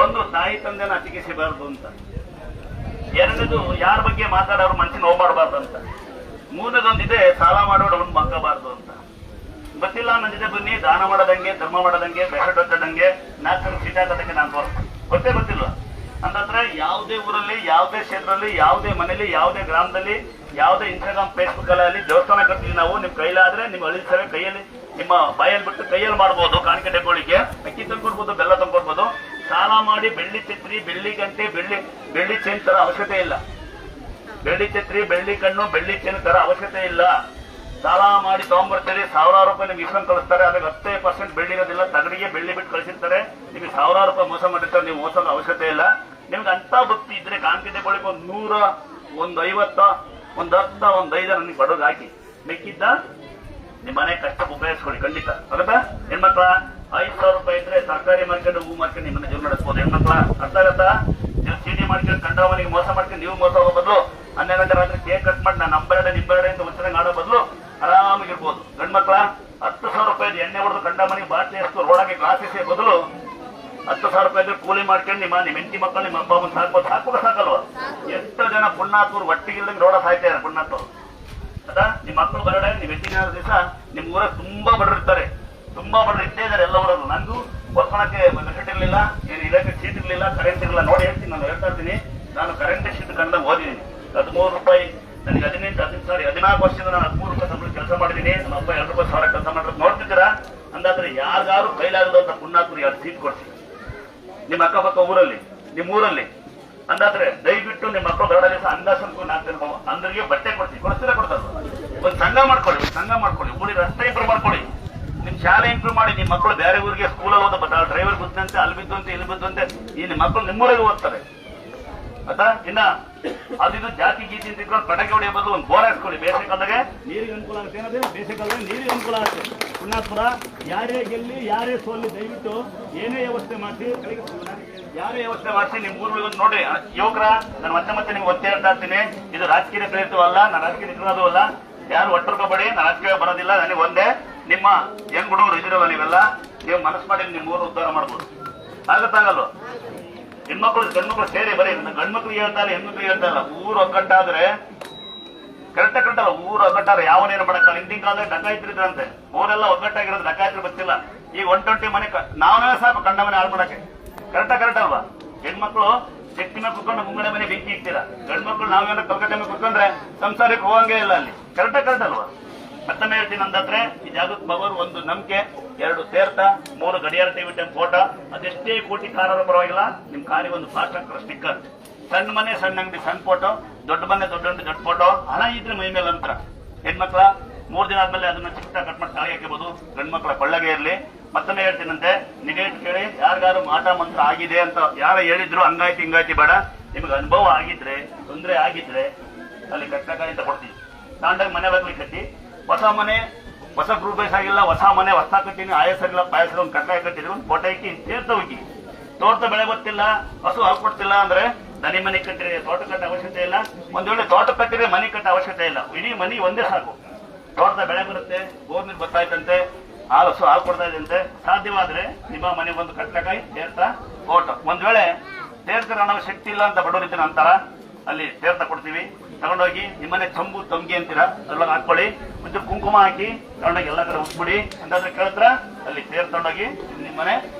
ಒಂದು, ತಾಯಿ ತಂದೆನ ಅತಿಕಿಸಬಾರ್ದು ಅಂತ. 2ನೇದು, ಯಾರ ಬಗ್ಗೆ ಮಾತಾಡೋರು ಮನಸ್ಸಿನ ನೋವು ಮಾಡಬಾರ್ದು ಅಂತ. 3ನೇದೊಂದಿದೆ, ಸಾಲ ಮಾಡೋರು ಅವ್ನು ಮಕ್ಕಬಾರ್ದು ಅಂತ. ಗೊತ್ತಿಲ್ಲ ನನ್ನ ಜೊತೆ ಬನ್ನಿ, ದಾನ ಮಾಡೋದಂಗೆ, ಧರ್ಮ ಮಾಡೋದಂಗೆ, ಬೆಸಟ್ ಹೊತ್ತದಂಗೆ, 4 ಸೀಟ್ ಹಾಕೋದಂಗೆ ನಾನು ಗೊತ್ತೇ ಗೊತ್ತಿಲ್ಲ. ಅಂತಂದ್ರೆ ಯಾವುದೇ ಊರಲ್ಲಿ, ಯಾವುದೇ ಕ್ಷೇತ್ರದಲ್ಲಿ, ಯಾವುದೇ ಮನೆಯಲ್ಲಿ, ಯಾವುದೇ ಗ್ರಾಮದಲ್ಲಿ, ಯಾವುದೇ ಇನ್ಸ್ಟಾಗ್ರಾಮ್, ಫೇಸ್ಬುಕ್ ಅಲ್ಲಿ ದೇವಸ್ಥಾನ ಕಟ್ತೀವಿ ನಾವು. ನಿಮ್ ಕೈಲಾದ್ರೆ ನಿಮ್ ಹಳ್ಳಿ ಸರಿ ಕೈಯಲ್ಲಿ, ನಿಮ್ಮ ಬಾಯಲ್ಲಿ ಬಿಟ್ಟು ಕೈಯಲ್ಲಿ ಮಾಡ್ಬೋದು. ಕಾಣಿಕೆ ಡೆಬ್ಬೋಳಿಗೆ ಅಕ್ಕಿ ತಂದ್ಕೊಡ್ಬೋದು, ಬೆಲ್ಲ ತಂದ್ಕೊಡ್ಬೋದು. ಸಾಲ ಮಾಡಿ ಬೆಳ್ಳಿ ಛತ್ರಿ, ಬೆಳ್ಳಿ ಗಂಟೆ, ಬೆಳ್ಳಿ ಚೇನ್ ತರ ಅವಶ್ಯಕತೆ ಇಲ್ಲ. ಬೆಳ್ಳಿ ಛತ್ರಿ, ಬೆಳ್ಳಿ ಕಣ್ಣು, ಬೆಳ್ಳಿ ಚೇನ್ ತರ ಅವಶ್ಯಕತೆ ಇಲ್ಲ. ಸಾಲ ಮಾಡಿ ತಗೊಂಡ್ಬರ್ತೀರಿ, ಸಾವಿರಾರು ರೂಪಾಯಿ ನಿಮ್ಗೆ ಇಸ್ಕೊಂಡು ಕಳಿಸ್ತಾರೆ. ಅದಕ್ಕೆ 10% ಬೆಳ್ಳಿ ಇರೋದಿಲ್ಲ, ತಗಡಿಗೆ ಬೆಳ್ಳಿ ಬಿಟ್ಟು ಕಳಿಸಿರ್ತಾರೆ. ನಿಮಗೆ ಸಾವಿರಾರು ರೂಪಾಯಿ ಮೋಸ ಮಾಡಿರ್ತಾರೆ. ನೀವು ಮೋಸದ ಅವಶ್ಯಕತೆ ಇಲ್ಲ. ನಿಮ್ಗೆ ಅಂತ ಭಕ್ತಿ ಇದ್ರೆ ಕಾಂಕಿತೆ ಬಳಿಕ 100, 150, 10, 5 ನನಗೆ ಬಡೋದು ಹಾಕಿ ಮಿಕ್ಕಿದ್ದ ನಿಮ್ಮ ಮನೆ ಕಷ್ಟಕ್ಕೆ ಉಪಯೋಗಿಸ್ಕೊಳ್ಳಿ. ಖಂಡಿತ ಆಗುತ್ತಾ? ಹೆಣ್ಮಕ್ಳ 5,000 ರೂಪಾಯಿ ಇದ್ರೆ ತರಕಾರಿ ಮಾರ್ಕೊಂಡು ಹೂ ಮಾರ್ಕೊಂಡು ನಿಮ್ಮನ್ನ ಜೀವನ ನಡೆಸ್ಬೋದು. ಹೆಣ್ಮಕ್ಳ ಅರ್ಥ ಆಗತ್ತಾ? ನೀವು ಚೀಟಿ ಮಾಡ್ಕೊಂಡು ಗಂಡ ಮನೆಗೆ ಮೋಸ ಮಾಡ್ಕೊಂಡು ನೀವು ಮೋಸ ಹೋಗೋ ಬದಲು 12 ಗಂಟೆ ರಾತ್ರಿ ಕೇಕ್ ಕಟ್ ಮಾಡಿ ನಾನು ನಂಬರಡೆ ಅಂತ ಒಂದ್ಸಲ ಆಡೋ ಬದಲು ಆರಾಮಾಗಿರ್ಬೋದು. ಗಂಡ್ಮಕ್ಳ 10,000 ರೂಪಾಯಿ ಎಣ್ಣೆ ಹೊಡೆದು ಗಂಡ ಮನೆಗೆ ಬಾಟ್ಲಿ ಎಷ್ಟು ರೋಡಾಗಿ ಗ್ಲಾಸಿಸೇ ಬದಲು 10,000 ರೂಪಾಯಿ ಇದ್ರೆ ಕೂಲಿ ಮಾಡ್ಕೊಂಡು ನಿಮ್ಮ ಹೆಂಡತಿ ಮಕ್ಕಳು ನಿಮ್ಮ ಅಪ್ಪ ಅಮ್ಮನ ಸಾಕ್ಬೋದು. ಸಾಕಲ್ವಾ? ಎಷ್ಟೋ ಜನ ಪುಣ್ಣಾತೂರು ಒಟ್ಟಿಗಿಲ್ದಂಗೆ ರೋಡ ಸಾಯ್ತಾರೆ ಪುಣ್ಣಾತೂರು. ಅದ ನಿಮ್ಮ ಮಕ್ಕಳು ಬರಡೆ ನೀವು ಹೆಚ್ಚಿನ ದಿವಸ ನಿಮ್ಮ ಊರಾಗ ತುಂಬಾ ಬಡವರು ಇರ್ತಾರೆ. ತುಂಬಾ ಬಡವರು ಇದ್ದೇ ಇದ್ದಾರೆ ಎಲ್ಲ ಊರಲ್ಲೂ. ನಂಗೂ ಬರ್ಕೊಳಕ್ಕೆ ಮೆಸೆಟ್ ಇರ್ಲಿಲ್ಲ, ಏನು ಇಲಾಖೆ ಶೀಟ್ ಇರ್ಲಿಲ್ಲ, ಕರೆಂಟ್ ಇರಲಿಲ್ಲ. ನೋಡಿ ಹೇಳ್ತೀನಿ, ನಾನು ಹೇಳ್ತಾ ಇರ್ತೀನಿ. ನಾನು ಕರೆಂಟ್ ಶೀಟ್ ಕಂಡಾಗ ಓದಿದ್ದೀನಿ. 13 ರೂಪಾಯಿ ನನಗೆ 14 ವರ್ಷದಿಂದ ನಾನು 13 ರೂಪಾಯಿ ಸಂಬಳ ಕೆಲಸ ಮಾಡಿದ್ದೀನಿ. ನಮ್ಮ ಅಪ್ಪ 2 ರೂಪಾಯಿ ಸಾವಿರ ಕೆಲಸ ಮಾಡಿರೋದು ನೋಡ್ತಿದ್ದೀರಾ? ಅಂದಾದ್ರೆ ಯಾರಿಗಾರು ಕೈಲಾಗದಂತ ಪುಣ್ಣಾತೂರಿಗೆ 2 ಸೀಟ್ ಕೊಡ್ಸಿ ನಿಮ್ಮ ಅಕ್ಕಪಕ್ಕ ಊರಲ್ಲಿ, ನಿಮ್ಮ ಊರಲ್ಲಿ. ಅಂದಾದ್ರೆ ದಯವಿಟ್ಟು ನಿಮ್ಮ ಮಕ್ಕಳು ಬರಡ ದಿವಸ ಅಂದಾಜು ಅಂದ್ರಿಗೆ ಬಟ್ಟೆ ಕೊಡ್ತೀರಾ ಕೊಡ್ತಾರ. ಒಂದು ಸಂಘ ಮಾಡ್ಕೊಳ್ಳಿ, ಊರಿಗೆ ರಸ್ತೆ ಇಂಪ್ರೂವ್ ಮಾಡ್ಕೊಳ್ಳಿ, ನಿಮ್ ಶಾಲೆ ಇಂಪ್ರೂವ್ ಮಾಡಿ. ನಿಮ್ಮ ಮಕ್ಕಳು ಬೇರೆ ಊರಿಗೆ ಸ್ಕೂಲಲ್ಲಿ ಓದ ಡ್ರೈವರ್ ಬಿದ್ದಂತೆ ಅಲ್ಲಿ ಬಿದ್ದಂತೆ ಇಲ್ಲಿ ಬಿದ್ದಂತೆ ಈ ನಿಮ್ಮ ಮಕ್ಕಳು ನಿಮ್ಮೂರಿಗೆ ಓದ್ತಾರೆ. ಆಯ್ತಾ? ಇನ್ನ ಅದಿದು ಜಾತಿ ಗೀತಿ ಅಂತ ಇಟ್ಕೊಂಡು ಪಟಾಕಿ ಹೊಡೆಯ ಬದಲು ಒಂದು ಬೋರ್ ಹಾಕ್ಕೊಳ್ಳಿ. ಬೇಸಿಗೆ ಕಾಲದಾಗೆ ನೀರಿಗೆ ಅನುಕೂಲ ಆಗುತ್ತೆ. ಏನಂದ್ರೆ ಬೇಸಿಗೆ ಕಾಲದಾಗ ನೀರಿಗೆ ಅನುಕೂಲ ಆಗುತ್ತೆ. ಪುಣ್ಯಾತ್ಮರ ಯಾರೇ ಗೆಲ್ಲಿ ಯಾರೇ ಸೋಲಿ ದಯವಿಟ್ಟು ಏನೇ ವ್ಯವಸ್ಥೆ ಮಾಡಿಸಿ ನಿಮ್ ಊರಿಗೆ ಒಂದು ನೋಡಿ. ಯುವಕರ ನಾನು ಮತ್ತೆ ನಿಮ್ಗೆ ಒತ್ತೆ ಹೇಳ್ತಾ ಇರ್ತೀನಿ, ಇದು ರಾಜಕೀಯ ಪ್ರೇರಿತವಲ್ಲ, ನಾನು ರಾಜಕೀಯ ನಿಂತಿರೋದು ಅಲ್ಲ. ಯಾರು ಒಟ್ಟರ್ಕೋಬೇಡಿ, ನಾನು ರಾಜಕೀಯ ಬರೋದಿಲ್ಲ. ನನಗೆ ಒಂದೇ, ನಿಮ್ಮ ಹೆಂಗ್ ಹುಡುಗರು ಇದಿರಲ್ಲ ನೀವೆಲ್ಲ, ನೀವು ಮನಸ್ಸು ಮಾಡಿ ನಿಮ್ಮ ಊರು ಉದ್ಧಾರ ಮಾಡ್ಬೋದು. ಆಗತ್ತಾಗಲ್ಲ. ಹೆಣ್ಮಕ್ಳು ಗಂಡ್ಮಕ್ಳು ಸೇರಿ ಬರೀ ಗಂಡ್ಮಕ್ಳಿಗೆ ಹೇಳ್ತಾ ಇಲ್ಲ, ಹೆಣ್ಮಕ್ಳಿಗೆ ಹೇಳ್ತಾ ಇಲ್ಲ. ಊರು ಒಗ್ಗಟ್ಟಾದ್ರೆ ಕರೆಕ್ಟಲ್ಲ. ಊರು ಒಗ್ಗಟ್ಟಾದ್ರೆ ಯಾವನೇನು ಮಾಡಕ್ಕಲ್ಲ. ಹಿಂದಿನ ಕಾಲದಲ್ಲಿ ಡಕಾಯಿತಿದ್ರಂತೆ, ಊರೆಲ್ಲ ಒಗ್ಗಟ್ಟಾಗಿರೋದು, ಡಕಾಯಿತರು ಗೊತ್ತಿಲ್ಲ. ಈಗ 120 ಮನೆ ನಾವೇ ಸಾಕು ಕಂಡ ಮನೆ ಹಾಳು ಮಾಡಕ್ಕೆ. ಕರೆಕ್ಟ್ ಅಲ್ವಾ? ಹೆಣ್ಮಕ್ಳು ಶಕ್ತಿ ಮೇಲೆ ಕುತ್ಕೊಂಡು ಮುಂಗಡೆ ಮನೆ ಬೆಂಕಿ ಇಕ್ತೀರಾ. ಗಂಡ್ಮಕ್ಳು ನಾವೇನೋ ಕಲ್ಕಟ್ಟೆ ಮೇಲೆ ಕುತ್ಕೊಂಡ್ರೆ ಸಂಸಾರಕ್ಕೆ ಹೋಗಂಗೇ ಇಲ್ಲ ಅಲ್ಲಿ. ಕರೆಕ್ಟ್ ಅಲ್ವಾ? ಮತ್ತೊಮ್ಮೆ ಹೇಳ್ತೀನಿ, ಅಂದತ್ರೆ ಈ ಜಾಗಕ್ಕೆ ಬಗೋರು 1 ನಂಬಿಕೆ, 2 ತೀರ್ಥ, 3 ಗಡಿಯಾರ ಟಿವಿ ಟೈಮ್ ಫೋಟೋ. ಅದೆಷ್ಟೇ ಕೋಟಿ ಕಾರರು ಪರವಾಗಿಲ್ಲ, ನಿಮ್ ಕಾರಿಗೆ ಒಂದು ಫಾಸ್ಟ್ ಹಾಕ್ತಾರೆ ಸ್ಟಿಕ್ಕರ್. ಸಣ್ಣ ಮನೆ ಸಣ್ಣ ಅಂಗಡಿ ಸಣ್ಣ ಫೋಟೋ, ದೊಡ್ಡ ಮನೆ ದೊಡ್ಡ ಅಂಗಡಿ ದೊಡ್ಡ ಫೋಟೋ. ಹಣ ಇದ್ರೆ ಮೈ ಮೇಲೆ ಅಂತರ. ಹೆಣ್ಮಕ್ಳ 3 ದಿನ ಆದ್ಮೇಲೆ ಅದನ್ನ ಚಿಕ್ಕ ಕಟ್ ಮಾಡಿ ತಾಳಿ ಹಾಕಬಹುದು. ಗಂಡ್ಮಕ್ಳ ಕೊಳ್ಳಗೆ ಇರ್ಲಿ. ಮತ್ತೊಮ್ಮೆ ಹೇಳ್ತೀನಂತೆ, ನಿಗೇಟ್ ಕೇಳಿ ಯಾರಿಗಾರು ಮಾಟ ಮಂತ್ರ ಆಗಿದೆ ಅಂತ ಯಾರು ಹೇಳಿದ್ರು ಹಂಗಾಯ್ತು ಹಿಂಗಾಯ್ತಿ ಬೇಡ. ನಿಮ್ಗೆ ಅನುಭವ ಆಗಿದ್ರೆ, ತೊಂದರೆ ಆಗಿದ್ರೆ ಅಲ್ಲಿ ಕಟ್ಟಕಾಯಿ ಅಂತ ಕೊಡ್ತೀವಿ. ತಾಂಡಾಗ ಮನೆ ಬಾಗ್ಲಿ ಕಟ್ಟಿ, ಹೊಸ ಗ್ರೂಪ್ ಬೇಸ್ ಆಗಿಲ್ಲ, ಹೊಸ ಮನೆ ಹೊಸ ಕಟ್ಟಿನಿ, ಆಯಸರಿಲ್ಲ ಪಾಯಸರ ಒಂದು ಕಟ್ಟಾಗಿ ಕಟ್ಟಿದ್ರು, ಒಂದು ಫೋಟೋ ಹಾಕಿ ತೀರ್ಥ ಹೋಗಿ. ತೋಟ ಬೆಳೆ ಗೊತ್ತಿಲ್ಲ, ಹಸು ಹಾಕೊಡ್ತಿಲ್ಲ ಅಂದ್ರೆ ದನಿ ಮನೆ ಕಟ್ಟಿದ್ರೆ ತೋಟ ಕಟ್ಟ ಅವಶ್ಯಕತೆ ಇಲ್ಲ. ಒಂದ್ ವೇಳೆ ತೋಟ ಕಟ್ಟಿದ್ರೆ ಮನೆ ಕಟ್ಟ ಅವಶ್ಯಕತೆ ಇಲ್ಲ. ಇಡೀ ಮನೆ ಒಂದೇ ಸಾಕು. ತೋಟದ ಬೆಳೆ ಬರುತ್ತೆ, ಬೋರ್ ನೀರು ಬರ್ತಾಯ್ತಂತೆ, ಹಸು ಹಾಲು ಕೊಡ್ತಾ ಇದಂತೆ. ಸಾಧ್ಯವಾದ್ರೆ ನಿಮ್ಮ ಮನೆ ಒಂದು ಕಟ್ಟಕಾಯಿ ತೀರ್ಥ ಫೋಟೋ. ಒಂದ್ ವೇಳೆ ತೀರ್ಥ ಅನ್ನೋ ಶಕ್ತಿ ಇಲ್ಲ ಅಂತ ಬಡವರಿದ್ದೀನಿ ಅಂತಾರ, ಅಲ್ಲಿ ತೀರ್ಥ ಕೊಡ್ತೀವಿ. ತಗೊಂಡೋಗಿ ನಿಮ್ಮನೆ ಚಂಬು ತಂಗಿ ಅಂತೀರಾ, ಅದ್ರೊಳಗೆ ಹಾಕೊಳ್ಳಿ. ಒಂಚೂರು ಕುಂಕುಮ ಹಾಕಿ ತಗೊಂಡೋಗಿ ಎಲ್ಲ ಕಡೆ ಉಟ್ಬಿಡಿ. ಅಂತಾದ್ರೆ ಕೇಳ್ತಾರ ಅಲ್ಲಿ ತೀರ್ಥ ತಗೊಂಡೋಗಿ ನಿಮ್ಮನೆ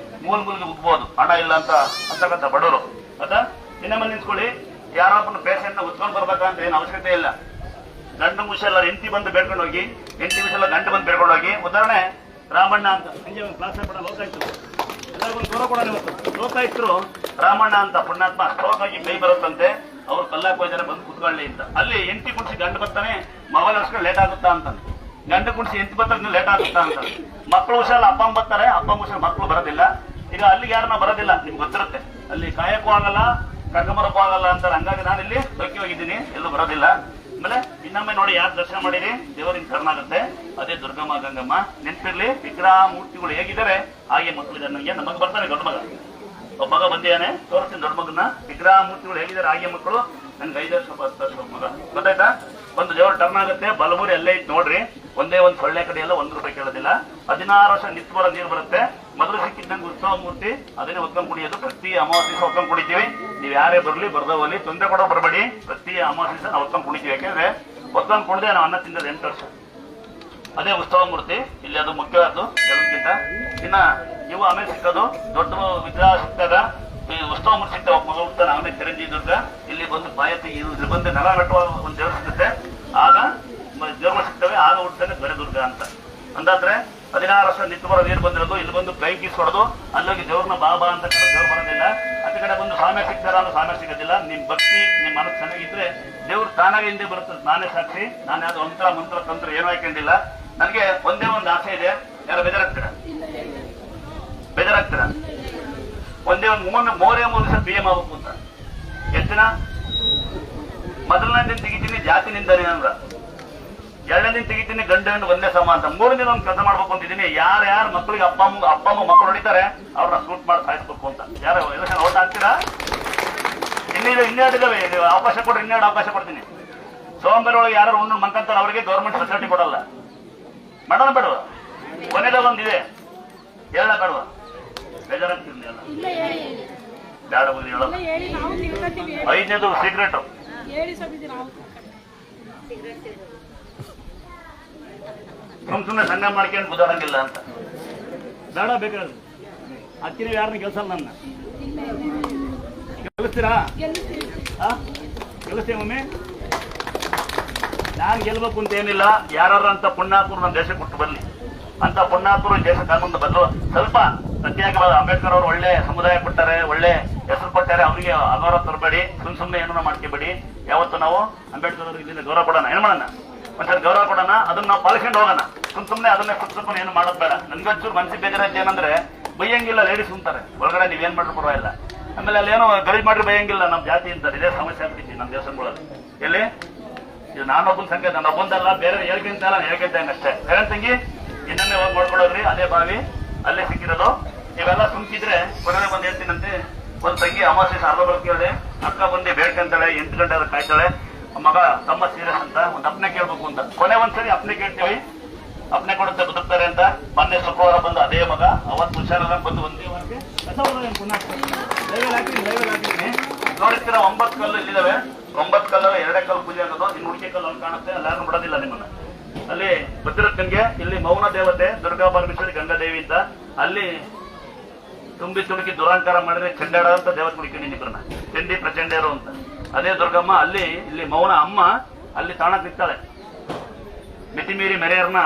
ಮೂಲ್ಗೆ ಉಗ್ಬೋದು. ಹಣ ಇಲ್ಲ ಅಂತಕ್ಕಂಥ ಬಡವರು. ಅದ ಇನ್ನೊಮ್ಮೆ ನಿಂತ್ಕೊಳ್ಳಿ. ಯಾರೊಬ್ಬನ ಪೇಷಂಟ್ ಉತ್ಕೊಂಡು ಬರ್ಬೇಕಂತ ಏನು ಅವಶ್ಯಕತೆ ಇಲ್ಲ. ಗಂಡು ಮುಷೆಲ್ಲ ಹೆಂಡತಿ ಬಂದು ಬೇಡ್ಕೊಂಡು ಹೋಗಿ, ಹೆಂಡತಿ ಮುಷೆಲ್ಲ ಗಂಟು ಬಂದು ಬೇಡ್ಕೊಂಡು ಹೋಗಿ. ಉದಾಹರಣೆ ರಾಮಣ್ಣ ಅಂತ ಸಂಜೆ ಒಂದು ಕ್ಲಾಸ್ ಲೋಕಾಯುಕ್ತರು ಎಲ್ಲರಿಗೊಂದು ದೂರ ಕೂಡ ಲೋಕಾಯುಕ್ತರು ರಾಮಣ್ಣ ಅಂತ ಪುಣ್ಯಾತ್ಮ ಸ್ಟ್ರೋಕ್ ಆಗಿ ಕೈ ಬರುತ್ತಂತೆ. ಅವ್ರು ಕಲ್ಲಾಕ್ ಹೋಯ್ತಾರೆ ಬಂದು ಕುತ್ಕೊಳ್ಳಿ ಅಂತ. ಅಲ್ಲಿ ಹೆಂಡತಿ ಕುಣಿಸಿ ಗಂಡು ಬರ್ತಾನೆ, ಮೊಬೈಲ್ ಹಚ್ಕೊಂಡು ಲೇಟ್ ಆಗುತ್ತಾ ಅಂತಾನೆ. ಗಂಡು ಕುಣಿಸಿ ಹೆಂಡತಿ ಬರ್ತಾರೆ ಲೇಟ್ ಆಗುತ್ತಾ ಅಂತ. ಮಕ್ಕಳು ಹುಷಾರಲ್ಲ, ಅಪ್ಪ ಅಮ್ಮ ಬರ್ತಾರೆ, ಅಪ್ಪ ಅಮ್ಮ ಹುಷಾರು, ಮಕ್ಕಳು ಬರೋದಿಲ್ಲ. ಈಗ ಅಲ್ಲಿಗೆ ಯಾರನ್ನ ಬರೋದಿಲ್ಲ, ನಿಮ್ಗೆ ಗೊತ್ತಿರುತ್ತೆ. ಅಲ್ಲಿ ಕಾಯಕ್ಕೂ ಆಗಲ್ಲ, ಕರ್ಕೊಂಬರಕ್ಕೂ ಆಗಲ್ಲ ಅಂತಾರೆ. ಹಂಗಾಗಿ ನಾನು ಇಲ್ಲಿ ಸೊಕ್ಕಿ ಹೋಗಿದ್ದೀನಿ, ಎಲ್ಲೂ ಬರೋದಿಲ್ಲ. ಆಮೇಲೆ ಇನ್ನೊಮ್ಮೆ ನೋಡಿ ಯಾರು ದರ್ಶನ ಮಾಡಿರಿ ದೇವರಿಗೆ ಶರಣಾಗುತ್ತೆ. ಅದೇ ದುರ್ಗಮ್ಮ ಗಂಗಮ್ಮ. ನೆನಪಿರ್ಲಿ, ವಿಗ್ರಹ ಮೂರ್ತಿಗಳು ಹೇಗಿದ್ದಾರೆ ಹಾಗೆ ಮಕ್ಕಳಿದ್ದಾರೆ. ನನಗೆ ನಮ್ಮ ಮಗ ಬರ್ತಾನೆ, ದೊಡ್ಡ ಮಗ ಒಬ್ಬ ಮಗ ಬಂದಿದ್ದಾನೆ, ತೋರಿಸ್ತೀನಿ ದೊಡ್ಡ ಮಗನ. ವಿಗ್ರಹ ಮೂರ್ತಿಗಳು ಹೇಗಿದ್ದಾರೆ ಹಾಗೆ ಮಕ್ಕಳು. ನನ್ಗೆ 5 ವರ್ಷ 10 ವರ್ಷ ಮಗ ಗೊತ್ತಾಯ್ತಾ? ಒಂದು ದೇವರು ಟರ್ನ್ ಆಗುತ್ತೆ, ಬಲಮೂರಿ ಎಲ್ಲೇ ಇತ್ತು ನೋಡ್ರಿ. ಒಂದೇ ಒಂದು ಸೊಳ್ಳೆ ಕಡೆ ಎಲ್ಲ 1 ರೂಪಾಯಿ ಕೇಳೋದಿಲ್ಲ. 16 ವರ್ಷ ನಿಂತು ಬರೋ ನೀರು ಬರುತ್ತೆ. ಮೊದಲು ಸಿಕ್ಕಿದ್ದಂಗೆ ಉತ್ಸವ ಮೂರ್ತಿ, ಅದನ್ನೇ ಹೊತ್ಕೊಂಡ್ ಕುಡಿಯೋದು. ಪ್ರತಿ ಅಮಾವಾಸ್ಯೆ ಹೊತ್ಕೊಂಡ್ ಕುಡಿತೀವಿ. ನೀವು ಯಾರೇ ಬರ್ಲಿ ಬರ್ದವಲ್ಲಿ ತೊಂದರೆ ಕೊಡೋ ಬರಬೇಡಿ. ಪ್ರತಿ ಅಮಾವಾಸ್ಯೆ ನಾವು ಹೊತ್ಕೊಂಡ್ ಕುಡಿತೀವಿ. ಯಾಕೆಂದ್ರೆ ಹೊತ್ಕೊಂಡ್ ಕುಡಿದ್ರೆ ನಾವು ಅನ್ನ ತಿಂದದ್ದು 8 ವರ್ಷ. ಅದೇ ಉತ್ಸವ ಮೂರ್ತಿ. ಇಲ್ಲಿ ಅದು ಮುಖ್ಯವಾದ್ದು ಎಲ್ಲಕ್ಕಿಂತ. ಇನ್ನ ಇವು ಆಮೇಲೆ ಸಿಕ್ಕೋದು ದೊಡ್ಡ ವಿಗ್ರಹ ಸಿಕ್ಕಾಗ ಉತ್ಸವ ಮೂರ್ತಿ ಸಿಗ್ತಾ ಒಬ್ಬ ಮಗ ಹುಡ್ತಾನೆ, ಆಮೇಲೆ ಚಿರಂಜೀವಿ ದುರ್ಗ. ಇಲ್ಲಿ ಬಂದು ಪಾಯತಿ ಇಲ್ಲಿ ಬಂದು ನರ ಕಟ್ಟುವ ಒಂದು ದೇವರು ಸಿಗುತ್ತೆ. ಆಗ ದೇವರು ಸಿಗ್ತವೆ, ಆಗ ಹುಡ್ತಾನೆ ಗರೆ ದುರ್ಗ ಅಂತ. ಅಂದಾದ್ರೆ 16 ವರ್ಷ ನಿಂತು ಬರೋ ನೀರು ಬಂದಿರೋದು, ಇಲ್ಲಿ ಬಂದು ಕೈ ಕಿಸ್ಕೊಡೋದು, ಅಲ್ಲೋಗಿ ದೇವ್ರನ್ನ ಬಾಬಾ ಅಂತ ದೇವ್ರು ಬರೋದಿಲ್ಲ. ಅತ್ತ ಕಡೆ ಬಂದು ಸ್ವಾಮಿ ಸಿಗ್ತಾರ ಅನ್ನೋ ಸ್ವಾಮಿ ಸಿಗೋದಿಲ್ಲ. ನಿಮ್ ಭಕ್ತಿ ನಿಮ್ ಮನಸ್ಸು ಚೆನ್ನಾಗಿದ್ರೆ ದೇವ್ರು ತಾನಾಗೆ ಹಿಂದೆ ಬರುತ್ತೆ. ನಾನೇ ಸಾಕ್ಷಿ, ನಾನು ಯಾವ್ದು ಮಂತ್ರ ತಂತ್ರ ಏನೂ ಹಾಕೊಂಡಿಲ್ಲ. ನನಗೆ ಒಂದೇ ಒಂದು ಆಸೆ ಇದೆ. ಯಾರು ಬೇಜಾರಾಗ್ತೀರಾ? ಒಂದೇ ಒಂದು ಮೂರೇ ದಿವಸ PM ಆಗ್ಬೇಕು ಅಂತ. ಎಷ್ಟು ದಿನ? ಮೊದಲನೇ ದಿನ ತೆಗಿತೀನಿ ಜಾತಿ ನಿಂದನೆ ಅಂದ್ರ, 2ನೇ ದಿನ ತೆಗಿತೀನಿ ಗಂಡ ಹೆಣ್ಣು ಒಂದೇ ಸಮ ಅಂತ, 3ನೇ ದಿನ ಒಂದು ಕೆಲಸ ಮಾಡ್ಬೇಕು ಅಂತಿದ್ದೀನಿ. ಯಾರ್ಯಾರು ಮಕ್ಕಳಿಗೆ ಅಪ್ಪ ಅಮ್ಮ ಮಕ್ಕಳು ಹೊಡಿತಾರೆ ಅವ್ರನ್ನ ಸೂಟ್ ಮಾಡಿ ಸಾಯಿಸ್ಬೇಕು ಅಂತ. ಯಾರು ಎಲೆಕ್ಷನ್ ಓಟ್ ಹಾಕ್ತೀರಾ? ಇನ್ನೆರಡು ಇದಾವೆ, ಅವಕಾಶ ಕೊಡ್ರಿ, ಇನ್ನೆರಡು ಅವಕಾಶ ಕೊಡ್ತೀನಿ. ಸೋಮವಾರ ಒಳಗೆ ಯಾರು ಉಣ್ಣು ಮಂಕಂತಾರೆ ಅವರಿಗೆ ಗೌರ್ಮೆಂಟ್ ಫೆಸಿಲಿಟಿ ಕೊಡಲ್ಲ. ಮಾಡೋಣ ಬೇಡವ? ಕೊನೆದ ಒಂದಿದೆ, ಹೇಳ ಬೇಡವ? ಬೇಜಾರಾಗ್ತಿರ್ಲಿ ಅಲ್ಲ, ಬೇಡ ಹೋಗಿ ಹೇಳಲ್ಲ. 5ನೇದು ಸೀಕ್ರೆಟ್. ಸುಮ್ಮನೆ ಸಂಘ ಮಾಡ್ಕೊಂಡು ಕುದಾಡಂಗಿಲ್ಲ ಅಂತ ಬೇಡ. ಬೇಕಾದ್ರೆ ಅದಕ್ಕೆ ನೀವು ಯಾರನ್ನ ಗೆಲ್ಸಲ್ಲ. ನನ್ನ ಗೆಲ್ಲಿಸ್ತೀರಾ? ಗೆಲ್ಲಿಸ್ತೀವಿ ಮಮ್ಮಿ. ನಾನು ಗೆಲ್ಬೇಕು ಅಂತ ಏನಿಲ್ಲ. ಯಾರು ಅಂತ ಪುಣ್ಯಾತ್ಮರು ನಮ್ಮ ದೇಶಕ್ಕೆ ಕೊಟ್ಟು ಬರಲಿ ಅಂತ ಪುಣ್ಯಾತ್ಮರು ದೇಶ ಕಾನೂನು ಬದಲು ಸ್ವಲ್ಪ ಪ್ರತ್ಯೇಕ. ಅಂಬೇಡ್ಕರ್ ಅವರು ಒಳ್ಳೆ ಸಮುದಾಯ ಕೊಟ್ಟಾರೆ, ಒಳ್ಳೆ ಹೆಸರು ಕೊಟ್ಟಾರೆ. ಅವರಿಗೆ ಅಗೌರವ ತರಬೇಡಿ, ಸುಮ್ಮನೆ ಏನೋ ಮಾಡ್ಕೋಬೇಡಿ. ಯಾವತ್ತು ನಾವು ಅಂಬೇಡ್ಕರ್ ಅವ್ರಿಗೆ ಇಲ್ಲಿಂದ ಗೌರವ ಕೊಡೋಣ, ಏನ್ ಮಾಡೋಣ, ಒಂದ್ಸರಿ ಗೌರವ ಕೊಡೋಣ, ಅದನ್ನ ನಾವು ಪಾಲಿಸ್ಕೊಂಡು ಹೋಗೋಣ. ಸುಮ್ಮನೆ ಅದನ್ನೇ ಕುತ್ಕೊಂಡು ಏನು ಮಾಡೋದು ಬೇಡ. ನನ್ಗಂಚೂರು ಮನಸ್ಸಿಗೆ ಬೇಜಾರಾಯ್ತು ಏನಂದ್ರೆ, ಬೈಯಂಗಿಲ್ಲ, ಲೇಡೀಸ್ ಅಂತಾರೆ ಒಳಗಡೆ, ನೀವೇನ್ ಮಾಡ್ರು ಪರವಾಗಿಲ್ಲ. ಆಮೇಲೆ ಅಲ್ಲಿ ಏನೋ ಗಲೀಜ್ ಮಾಡ್ರಿ ಬೈಯಂಗಿಲ್ಲ, ನಮ್ಮ ಜಾತಿ ಅಂತಾರೆ. ಇದೇ ಸಮಸ್ಯೆ ಆಗ್ತಿದ್ವಿ ನಮ್ಮ ದೇವಸ್ಥಾನಗಳಲ್ಲಿ. ಎಲ್ಲಿ ಇದು ನಾನೊಬ್ಬನ ಸಂಖ್ಯೆ, ನನ್ನ ಒಬ್ಬಂದಲ್ಲ, ಬೇರೆ ಹೇಳ್ಕೊಂತ ಅಷ್ಟೇ. ಕರೆಂಟ್ ತಂಗಿ ಇನ್ನೊಮ್ಮೆ ಹೋಗಿ ನೋಡ್ಕೊಡೋದ್ರಿ, ಅದೇ ಬಾವಿ ಅಲ್ಲೇ ಸಿಕ್ಕಿರೋದು. ನೀವೆಲ್ಲ ಸುಮ್ಕಿದ್ರೆ ಕೊನೆಗೆ ಬಂದು ಹೇಳ್ತೀನಂತೆ. ಒಂದ್ ತಂಗಿ ಅಮಾವಾಸ್ಯೆ ಅರ್ಧ ಬರ್ತೀಳೆ, ಅಕ್ಕ ಬಂದು ಬೇಡ್ಕಂತಾಳೆ, 8 ಗಂಟೆ ಆದ್ರೆ ಕಾಯ್ತಾಳೆ. ಮಗ ತಮ್ಮ ಸೀರಿಯಸ್ ಅಂತ ಒಂದು ಅಪ್ನೆ ಕೇಳ್ಬೇಕು ಅಂತ. ಕೊನೆ ಒಂದ್ಸರಿ ಅಪ್ನೆ ಕೇಳ್ತೀವಿ, ಅಪ್ನೆ ಕೊಡುತ್ತೆ ಬದುಕ್ತಾರೆ ಅಂತ. ಮೊನ್ನೆ ಶುಕ್ರವಾರ ಬಂದು ಅದೇ ಮಗ, ಅವತ್ತು ಹುಷಾರೆಲ್ಲ ಬಂದು ಒಂದೇ ವಾರಕ್ಕೆ ಹಾಕಿದ್ದೀನಿ. ನೋಡಿರ್ತೀರ 9 ಕಲ್ಲು ಇಲ್ಲಿದ್ದಾವೆ. 9 ಕಲ್ಲಲ್ಲಿ 2 ಕಲ್ಲು ಪೂಜೆ ಆಗೋದು. ಇನ್ನು ಹುಡುಕಿ ಕಲ್ಲು ಅಲ್ಲಿ ಕಾಣುತ್ತೆ, ಅಲ್ಲಿ ಯಾರು ಬಿಡೋದಿಲ್ಲ ನಿಮ್ಮನ್ನ. ಅಲ್ಲಿ ಗೊತ್ತಿರುತ್ತೆ ಇಲ್ಲಿ ಮೌನ ದೇವತೆ ದುರ್ಗಾ ಪರಮೇಶ್ವರಿ ಗಂಗಾದೇವಿ ಅಂತ. ಅಲ್ಲಿ ತುಂಬಿ ತುಳುಕಿ ದುರಾಂಕಾರ ಮಾಡಿದ್ರೆ ಚಂಡಾಡ ಅಂತ ದೇವತೆ ಹುಡುಕಿದ್ದೀನಿ ಇಬ್ಬರನ್ನ, ಚಂಡಿ ಪ್ರಚಂಡೇರು ಅಂತ. ಅದೇ ದುರ್ಗಮ್ಮ ಅಲ್ಲಿ, ಇಲ್ಲಿ ಮೌನ ಅಮ್ಮ ಅಲ್ಲಿ ತಾಣಕ್ ನಿಂತಾಳೆ. ಮಿತಿಮೀರಿ ಮೆರೆಯರ್ನ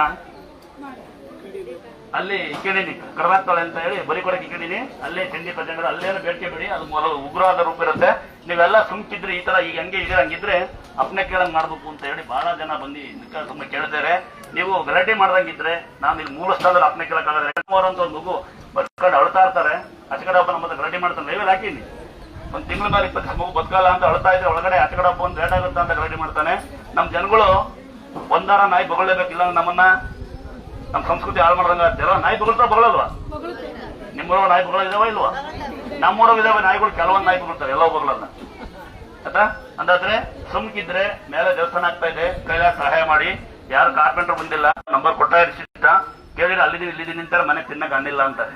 ಅಲ್ಲಿ ಇಕ್ಕಿಡೀನಿ, ಕರ್ನಾಗ್ತಾಳೆ ಅಂತ ಹೇಳಿ ಬಲಿ ಕೊಡಕ್ಕೆ ಇಕ್ಕಿಡೀನಿ. ಅಲ್ಲೇ ಚಂಡಿ ಪ್ರಚಂಡ, ಅಲ್ಲೇನು ಬೇಡಿಕೆ ಬಿಡಿ, ಅದು ಉಗ್ರವಾದ ರೂಪ ಇರುತ್ತೆ. ನೀವೆಲ್ಲ ಸುಮ್ಕಿದ್ರೆ ಈ ತರ ಈಗ ಹಂಗೆ ಇದೆ ಹಂಗಿದ್ರೆ ಅಪ್ನೆ ಕೇಳಂಗ್ ಮಾಡ್ಬೇಕು ಅಂತ ಹೇಳಿ ಬಹಳ ಜನ ಬಂದು ಸುಮ್ಮನೆ ಕೇಳ್ತಾರೆ. ನೀವು ಗಲಾಟೆ ಮಾಡ್ದಂಗಿದ್ರೆ ನಾನು ಇಲ್ಲಿ 3 ಸ್ಥಳದಲ್ಲಿ ಅಪ್ನೆ ಕೇಳಕ್ಕಾಗಲ್ಲ. 2 ಅಂತ ಒಂದು ಮಗು ಬರ್ಕೊಂಡು ಅಳ್ತಾ ಇರ್ತಾರೆ, ಆಚೆಕಡೆ ಒಬ್ಬ ನಮ್ಮ ಗಲಾಟೆ ಮಾಡ್ತಾರೆ. ಲೈವಲ್ಲಿ ಹಾಕಿನಿ, ಒಂದು ತಿಂಗಳ ಮೇಲೆ 20 ಮಗು ಬದುಕಲ್ಲ ಅಂತ ಅಳ್ತಾ ಇದ್ರೆ ಒಳಗಡೆ ಆಚೆಕಡೆ ಒಬ್ಬ ಒಂದು ಲೇಟ್ ಆಗುತ್ತೆ ಅಂತ ಗಲಾಟೆ ಮಾಡ್ತಾನೆ. ನಮ್ಮ ಜನಗಳು ಒಂದಾರ ನಾಯಿ ಬೊಗಳಲೇಬೇಕಿಲ್ಲ, ನಮ್ಮನ್ನ ನಮ್ಮ ಸಂಸ್ಕೃತಿ ಹಾಳು ಮಾಡ್ದಂಗ ಆಗ್ತಿರೋ. ನಾಯಿ ಬೊಗಳ್ತಾ ಬೊಗಳಲ್ವಾ? ನಿಮ್ಮೂರ ನಾಯಿ ಬೊಗಳಿದಾವ ಇಲ್ವಾ? ನಮ್ಮೂರವ್ ಇದಾವೆ ನಾಯಿಗಳು, ಕೆಲವೊಂದು ನಾಯಿ ಬೊಗಳ್ತಾರೆ, ಎಲ್ಲವೂ ಬೊಗಳಲ್ಲ ಆಯ್ತಾ. ಅಂದಾದ್ರೆ ಸುಮ್ಕಿದ್ರೆ ಮೇಲೆ ದೇವಸ್ಥಾನ ಆಗ್ತಾ ಇದೆ, ಕೈಲಾಗ ಸಹಾಯ ಮಾಡಿ. ಯಾರು ಕಾರ್ಪೆಂಟರ್ ಬಂದಿಲ್ಲ, ನಂಬರ್ ಕೊಟ್ಟ ಕೇಳಿದ್ರೆ ಅಲ್ಲಿದ್ದೀನಿ ಇಲ್ಲಿದ್ದೀನಿ ಅಂತಾರೆ, ಮನೆ ತಿನ್ನಕ್ ಅನ್ನಿಲ್ಲ ಅಂತಾರೆ.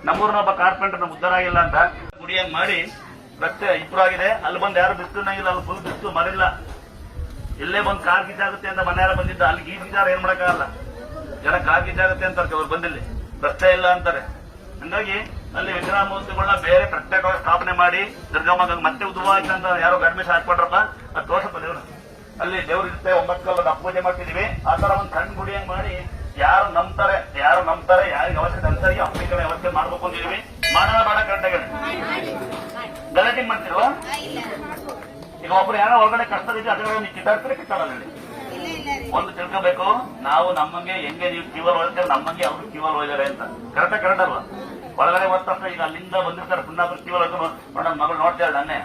ನಮ್ಮೂರ್ನ ಒಬ್ಬ ಕಾರ್ಪೆಂಟರ್ ಉದ್ದಾರ ಆಗಿಲ್ಲ ಅಂತ ಕುಡಿಯಂಗ್ ಮಾಡಿ ರಸ್ತೆ ಇಂಪ್ರೂವ್ ಆಗಿದೆ. ಅಲ್ಲಿ ಬಂದು ಯಾರು ಬಿಸ್ತುನಾಗಿಲ್ಲ, ಅಲ್ಲಿ ಫುಲ್ ಬಿಸ್ತು ಮರಿಲ್ಲ. ಇಲ್ಲೇ ಬಂದು ಕಾರ್ ಗೀಜಾಗುತ್ತೆ ಅಂತ ಮನೆಯಾರ ಬಂದಿದ್ದ, ಅಲ್ಲಿ ಗೀಜಾರ ಏನ್ ಮಾಡಕ್ಕಾಗಲ್ಲ. ಜನ ಕಾರ್ ಗೀಜಾಗುತ್ತೆ ಅಂತಾರೆ, ಅವ್ರು ಬಂದಿಲ್ಲ, ರಸ್ತೆ ಇಲ್ಲ ಅಂತಾರೆ. ಹಂಗಾಗಿ ಅಲ್ಲಿ ವಿಗ್ರಹ ಮೂರ್ತಿಗಳನ್ನ ಬೇರೆ ಪ್ರತ್ಯೇಕವಾಗಿ ಸ್ಥಾಪನೆ ಮಾಡಿ ದುರ್ಗಮ್ಮ ಮತ್ತೆ ಉದ್ಭವ ಅಂತ ಯಾರೋ ಗರ್ಮೇಶ ಹಾಕ್ಕೊಟ್ರಪ್ಪ, ಅದು ತೋರ್ಸಪ್ಪ ದೇವ್ರು. ಅಲ್ಲಿ ದೇವ್ರು ಇರುತ್ತೆ, 9 ಕಲ್ಲದ ಪೂಜೆ ಮಾಡ್ತಿದೀವಿ. ಆ ತರ ಒಂದು ಸಣ್ಣ ಗುಡಿಯಂಗ್ ಮಾಡಿ ಯಾರು ನಂಬ್ತಾರೆ ಯಾರಿಗೆ ಅವಶ್ಯಕತೆ ಅಂತಾರೆ ಅಪ್ಲಿಕೇಶನ್ ವ್ಯವಸ್ಥೆ ಮಾಡ್ಬೇಕು ಅಂತಿದೀವಿ. ಮಾಡೋಣ ಬೇಡ ಕರೆಕ್ಟಾಗಿ ಗಲಾಟೆ ಮಾಡ್ತಿರೋ. ಈಗ ಒಬ್ರು ಯಾರೋ ಹೊರಗಡೆ ಕಷ್ಟದಿದ್ದು ಅದರ ನೀವು ಕಿತ್ತಾಡ್ತಾರೆ, ಕಿತ್ತಾಡಲ್ಲ ಹೇಳಿ. ಒಂದು ತಿಳ್ಕೋಬೇಕು, ನಾವು ನಮ್ಮಂಗೆ ಹೆಂಗೆ ನೀವು ಕ್ಯೂವಲ್ ಹೋಗ್ತೇವೆ ನಮ್ಮಂಗೆ ಅವ್ರು ಕ್ಯೂವಲ್ ಹೋಗಿದ್ದಾರೆ ಅಂತ. ಕರೆಕ್ಟ್ ಅಲ್ವಾ? ಒಳಗಡೆ ಹೋಗ್ತಾ ಈಗ ಅಲ್ಲಿಂದ ಬಂದಿರ್ತಾರೆ ಪುಣ್ಯಾಪುರ ಕ್ಯೂವಲ್ ನೋಡ ಮಗಳು ನೋಡ್ತಾಳೆ ನನ್ನೇ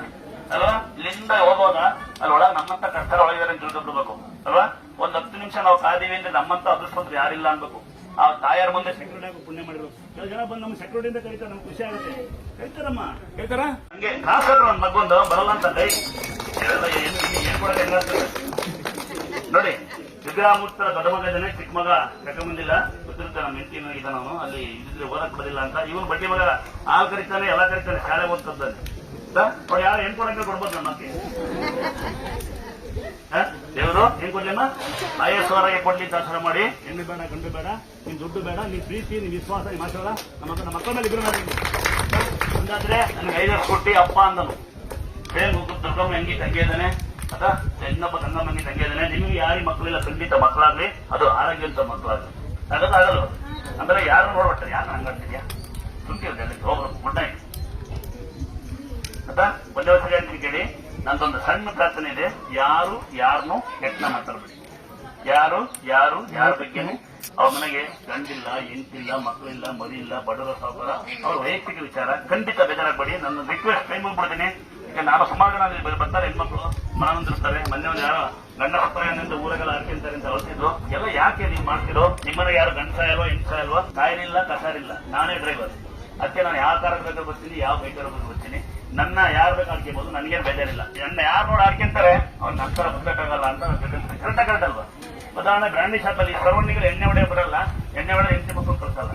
ಅಲ್ವಾ. ಇಲ್ಲಿಂದ ಹೋಗುವಾಗ ಅಲ್ಲಿ ಒಳಗೆ ನಮ್ಮಂತ ಕಷ್ಟ ಒಳಗಿದ್ದಾರೆ ಅಂತ ತಿಳ್ಕೊಬಿಡ್ಬೇಕು ಅಲ್ವಾ. ಒಂದ್ 10 ನಿಮಿಷ ನಾವು ಕಾದೀವಿ ಅಂದ್ರೆ ನಮ್ಮಂತ ಅದೃಷ್ಟವಂತರು ಯಾರಿಲ್ಲ ಅನ್ಬೇಕು. ಆ ತಾಯಾರ ಮುಂದೆ ಸೆಕ್ಯೂರಿಟಿ ಆಗಿ ಪುಣ್ಯ ಮಾಡಿದ್ರು. ಕೆಲವು ಜನ ಬಂದು ನಮ್ಮ ಸೆಕ್ಯೂರಿಟಿಯಿಂದ ಕರೀತಾರೆ, ನಮ್ಗೆ ಖುಷಿ ಆಗುತ್ತೆ. ಹೇಳ್ತಾರಮ್ಮ ಹೇಳ್ತಾರ ಹಂಗೆ ಕಾಸು ನನ್ ಮಗೊಂದು ಬರಲ್ಲ ಅಂತ ಕೈ ಏನ್ ಕೊಡಕ್ಕೆ ಹೆಂಗಾಗ್ತದೆ ನೋಡಿ. ವಿಗ್ರಹ ಮುಟ್ಟ ದೊಡ್ಡ ಮಗ ಇದ್ದಾನೆ, ಚಿಕ್ಕ ಮಗ ಕರ್ಕೊಂಬಂದಿಲ್ಲ. ಗೊತ್ತಿರುತ್ತೆ ನಮ್ಮ ಹೆಂಡತಿ ಇದ್ದ ನಾನು ಅಲ್ಲಿ ಇದ್ರೆ ಓದಕ್ ಬರಲಿಲ್ಲ ಅಂತ. ಇವನು ಬಡ್ಡಿ ಮಗ ಹಾಲು ಕರಿತಾನೆ, ಎಲ್ಲ ಕರಿತಾನೆ, ಶಾಲೆ ಓದ್ತದ್ದಾನೆ. ನೋಡಿ ಯಾರು ಹೆಣ್ ಕೊಡಂಗೆ ಕೊಡ್ಬೋದು ನಮ್ಮಕ್ಕೆ. ದೇವರು ಏನ್ ಕೊಡ್ಲಿಮ್ಮ IAS ಅವರಿಗೆ ಕೊಡ್ಲಿ ಅಂತ ಆಚಾರ ಮಾಡಿ. ಹೆಣ್ಣು ಬೇಡ ಗಂಡು ಬೇಡ, ನಿನ್ ದುಡ್ಡು ಬೇಡ, ನಿನ್ ಪ್ರೀತಿ ನಿನ್ ವಿಶ್ವಾಸ ನಿಮ್ ಆಶೀರ್ವಾದ ನಮ್ಮ ಮಕ್ಕಳ ಮೇಲೆ ಇಬ್ರು ಮಾಡಿ. ಅಂದಾದ್ರೆ ನನಗೆ 5 ವರ್ಷ ಕೊಟ್ಟಿ ಅಪ್ಪ ಅಂದನು. ಬೇಗ ದುರ್ಗಮ್ಮ ಹೆಂಗಿ ತಂಗಿ ಇದ್ದಾನೆ ಅಥವಾ ಇನ್ನೊಬ್ಬ ಗಂಗಮ್ಮಂಗಿ ತಂಗಿ ಇದ್ದಾನೆ. ನಿಮಗೆ ಯಾರಿಗೆ ಮಕ್ಕಳಿಲ್ಲ ಖಂಡಿತ ಮಕ್ಕಳಾಗ್ಲಿ, ಅದು ಆರೋಗ್ಯವಂತ ಮಕ್ಕಳಾಗ್ಲಿ. ಆಗಲ್ಲ ಅಂದ್ರೆ ಯಾರು ನೋಡ್ಬಿಟ್ರೆ ಯಾರು ಹಂಗಾಡ್ತಿದ್ಯಾ ಸುಂಕಿರುತ್ತೆ ಅಲ್ಲಿ ಹೋಗ್ರು ಗುಡ್ ನೈಟ್ ಆಯ್ತಾ. ಒಂದೇ ವರ್ಷ ಹೇಳ್ತೀನಿ ಕೇಳಿ, ನಂದೊಂದು ಸಣ್ಣ ಪ್ರಾರ್ಥನೆ ಇದೆ, ಯಾರು ಯಾರನ್ನು ಕೆಟ್ಟ ಮಾತಾಡ್ಬೇಡಿ. ಯಾರು ಯಾರ ಬಗ್ಗೆನೂ ಅವ್ರ ಮನೆಗೆ ಗಂಡಿಲ್ಲ, ಹೆಂಡತಿಲ್ಲ, ಮಕ್ಕಳಿಲ್ಲ, ಮರಿ ಇಲ್ಲ, ಬಡವರ ಸಾವುಕಾರ, ಅವ್ರ ವೈಯಕ್ತಿಕ ವಿಚಾರ ಖಂಡಿತ ಬೇಜಾರಾಗಬೇಡಿ. ನನ್ನ ರಿಕ್ವೆಸ್ಟ್ ಕೈ ಮುಗ್ಬಿಡ್ತೀನಿ. ಈಗ ನಾನು ಸುಮಾರು ಜನ ಬರ್ತಾರೆ ಹೆಣ್ಮಕ್ಳು ಮನಂದಿರ್ತಾರೆ, ಮೊನ್ನೆ ಒಂದು ಯಾರೋ ಗಂಡ ಹತ್ತಿರ ಊರಾಗೆಲ್ಲ ಹಾಕ್ಯಂತಾರೆ ಅಂತ ಹೇಳ್ತಿದ್ರು. ಎಲ್ಲ ಯಾಕೆ ನೀವು ಮಾಡ್ತಿರೋ? ನಿಮ್ಮನೆ ಯಾರು ಗಂಡಸ ಇಲ್ವೋ ಹೆಂಗಸ ಇಲ್ವೋ, ಕಾಯಿಲಿಲ್ಲ ಕಸಾರಿಲ್ಲ, ನಾನೇ ಡ್ರೈವರ್. ಅದಕ್ಕೆ ನಾನು ಯಾವ ಕಾರಕ್ಕೆ ಬೇಕಾದ್ರೆ ಬರ್ತೀನಿ, ಯಾವ ಬೈಕರ್ ಬೇಕು ಬರ್ತೀನಿ. ನನ್ನ ಯಾರು ಬೇಕು ಆಡ್ಕೋಬಹುದು, ನನಗೇನು ಬೇಜಾರಿಲ್ಲ. ನನ್ನ ಯಾರು ನೋಡಿ ಆಡ್ಕೊಂತಾರೆ ಅವ್ರು ನನ್ನ ತರ ಬದುಕಾಗಲ್ಲ ಅಂತ ಕರೆಕ್ಟ್ ಅಲ್ವಾ? ಉದಾಹರಣೆ ಬ್ರಾಂಡಿ ಶಾಪ್ ಅಲ್ಲಿ ಸರ್ವಣಿಗಳು ಎಣ್ಣೆ ಹೊಡೆಯ ಬರಲ್ಲ, ಎಣ್ಣೆ ಹೊಡೆದ ಹೆಂಡತಿ ಮಕ್ಕಳು ಕಳ್ಸಲ್ಲ.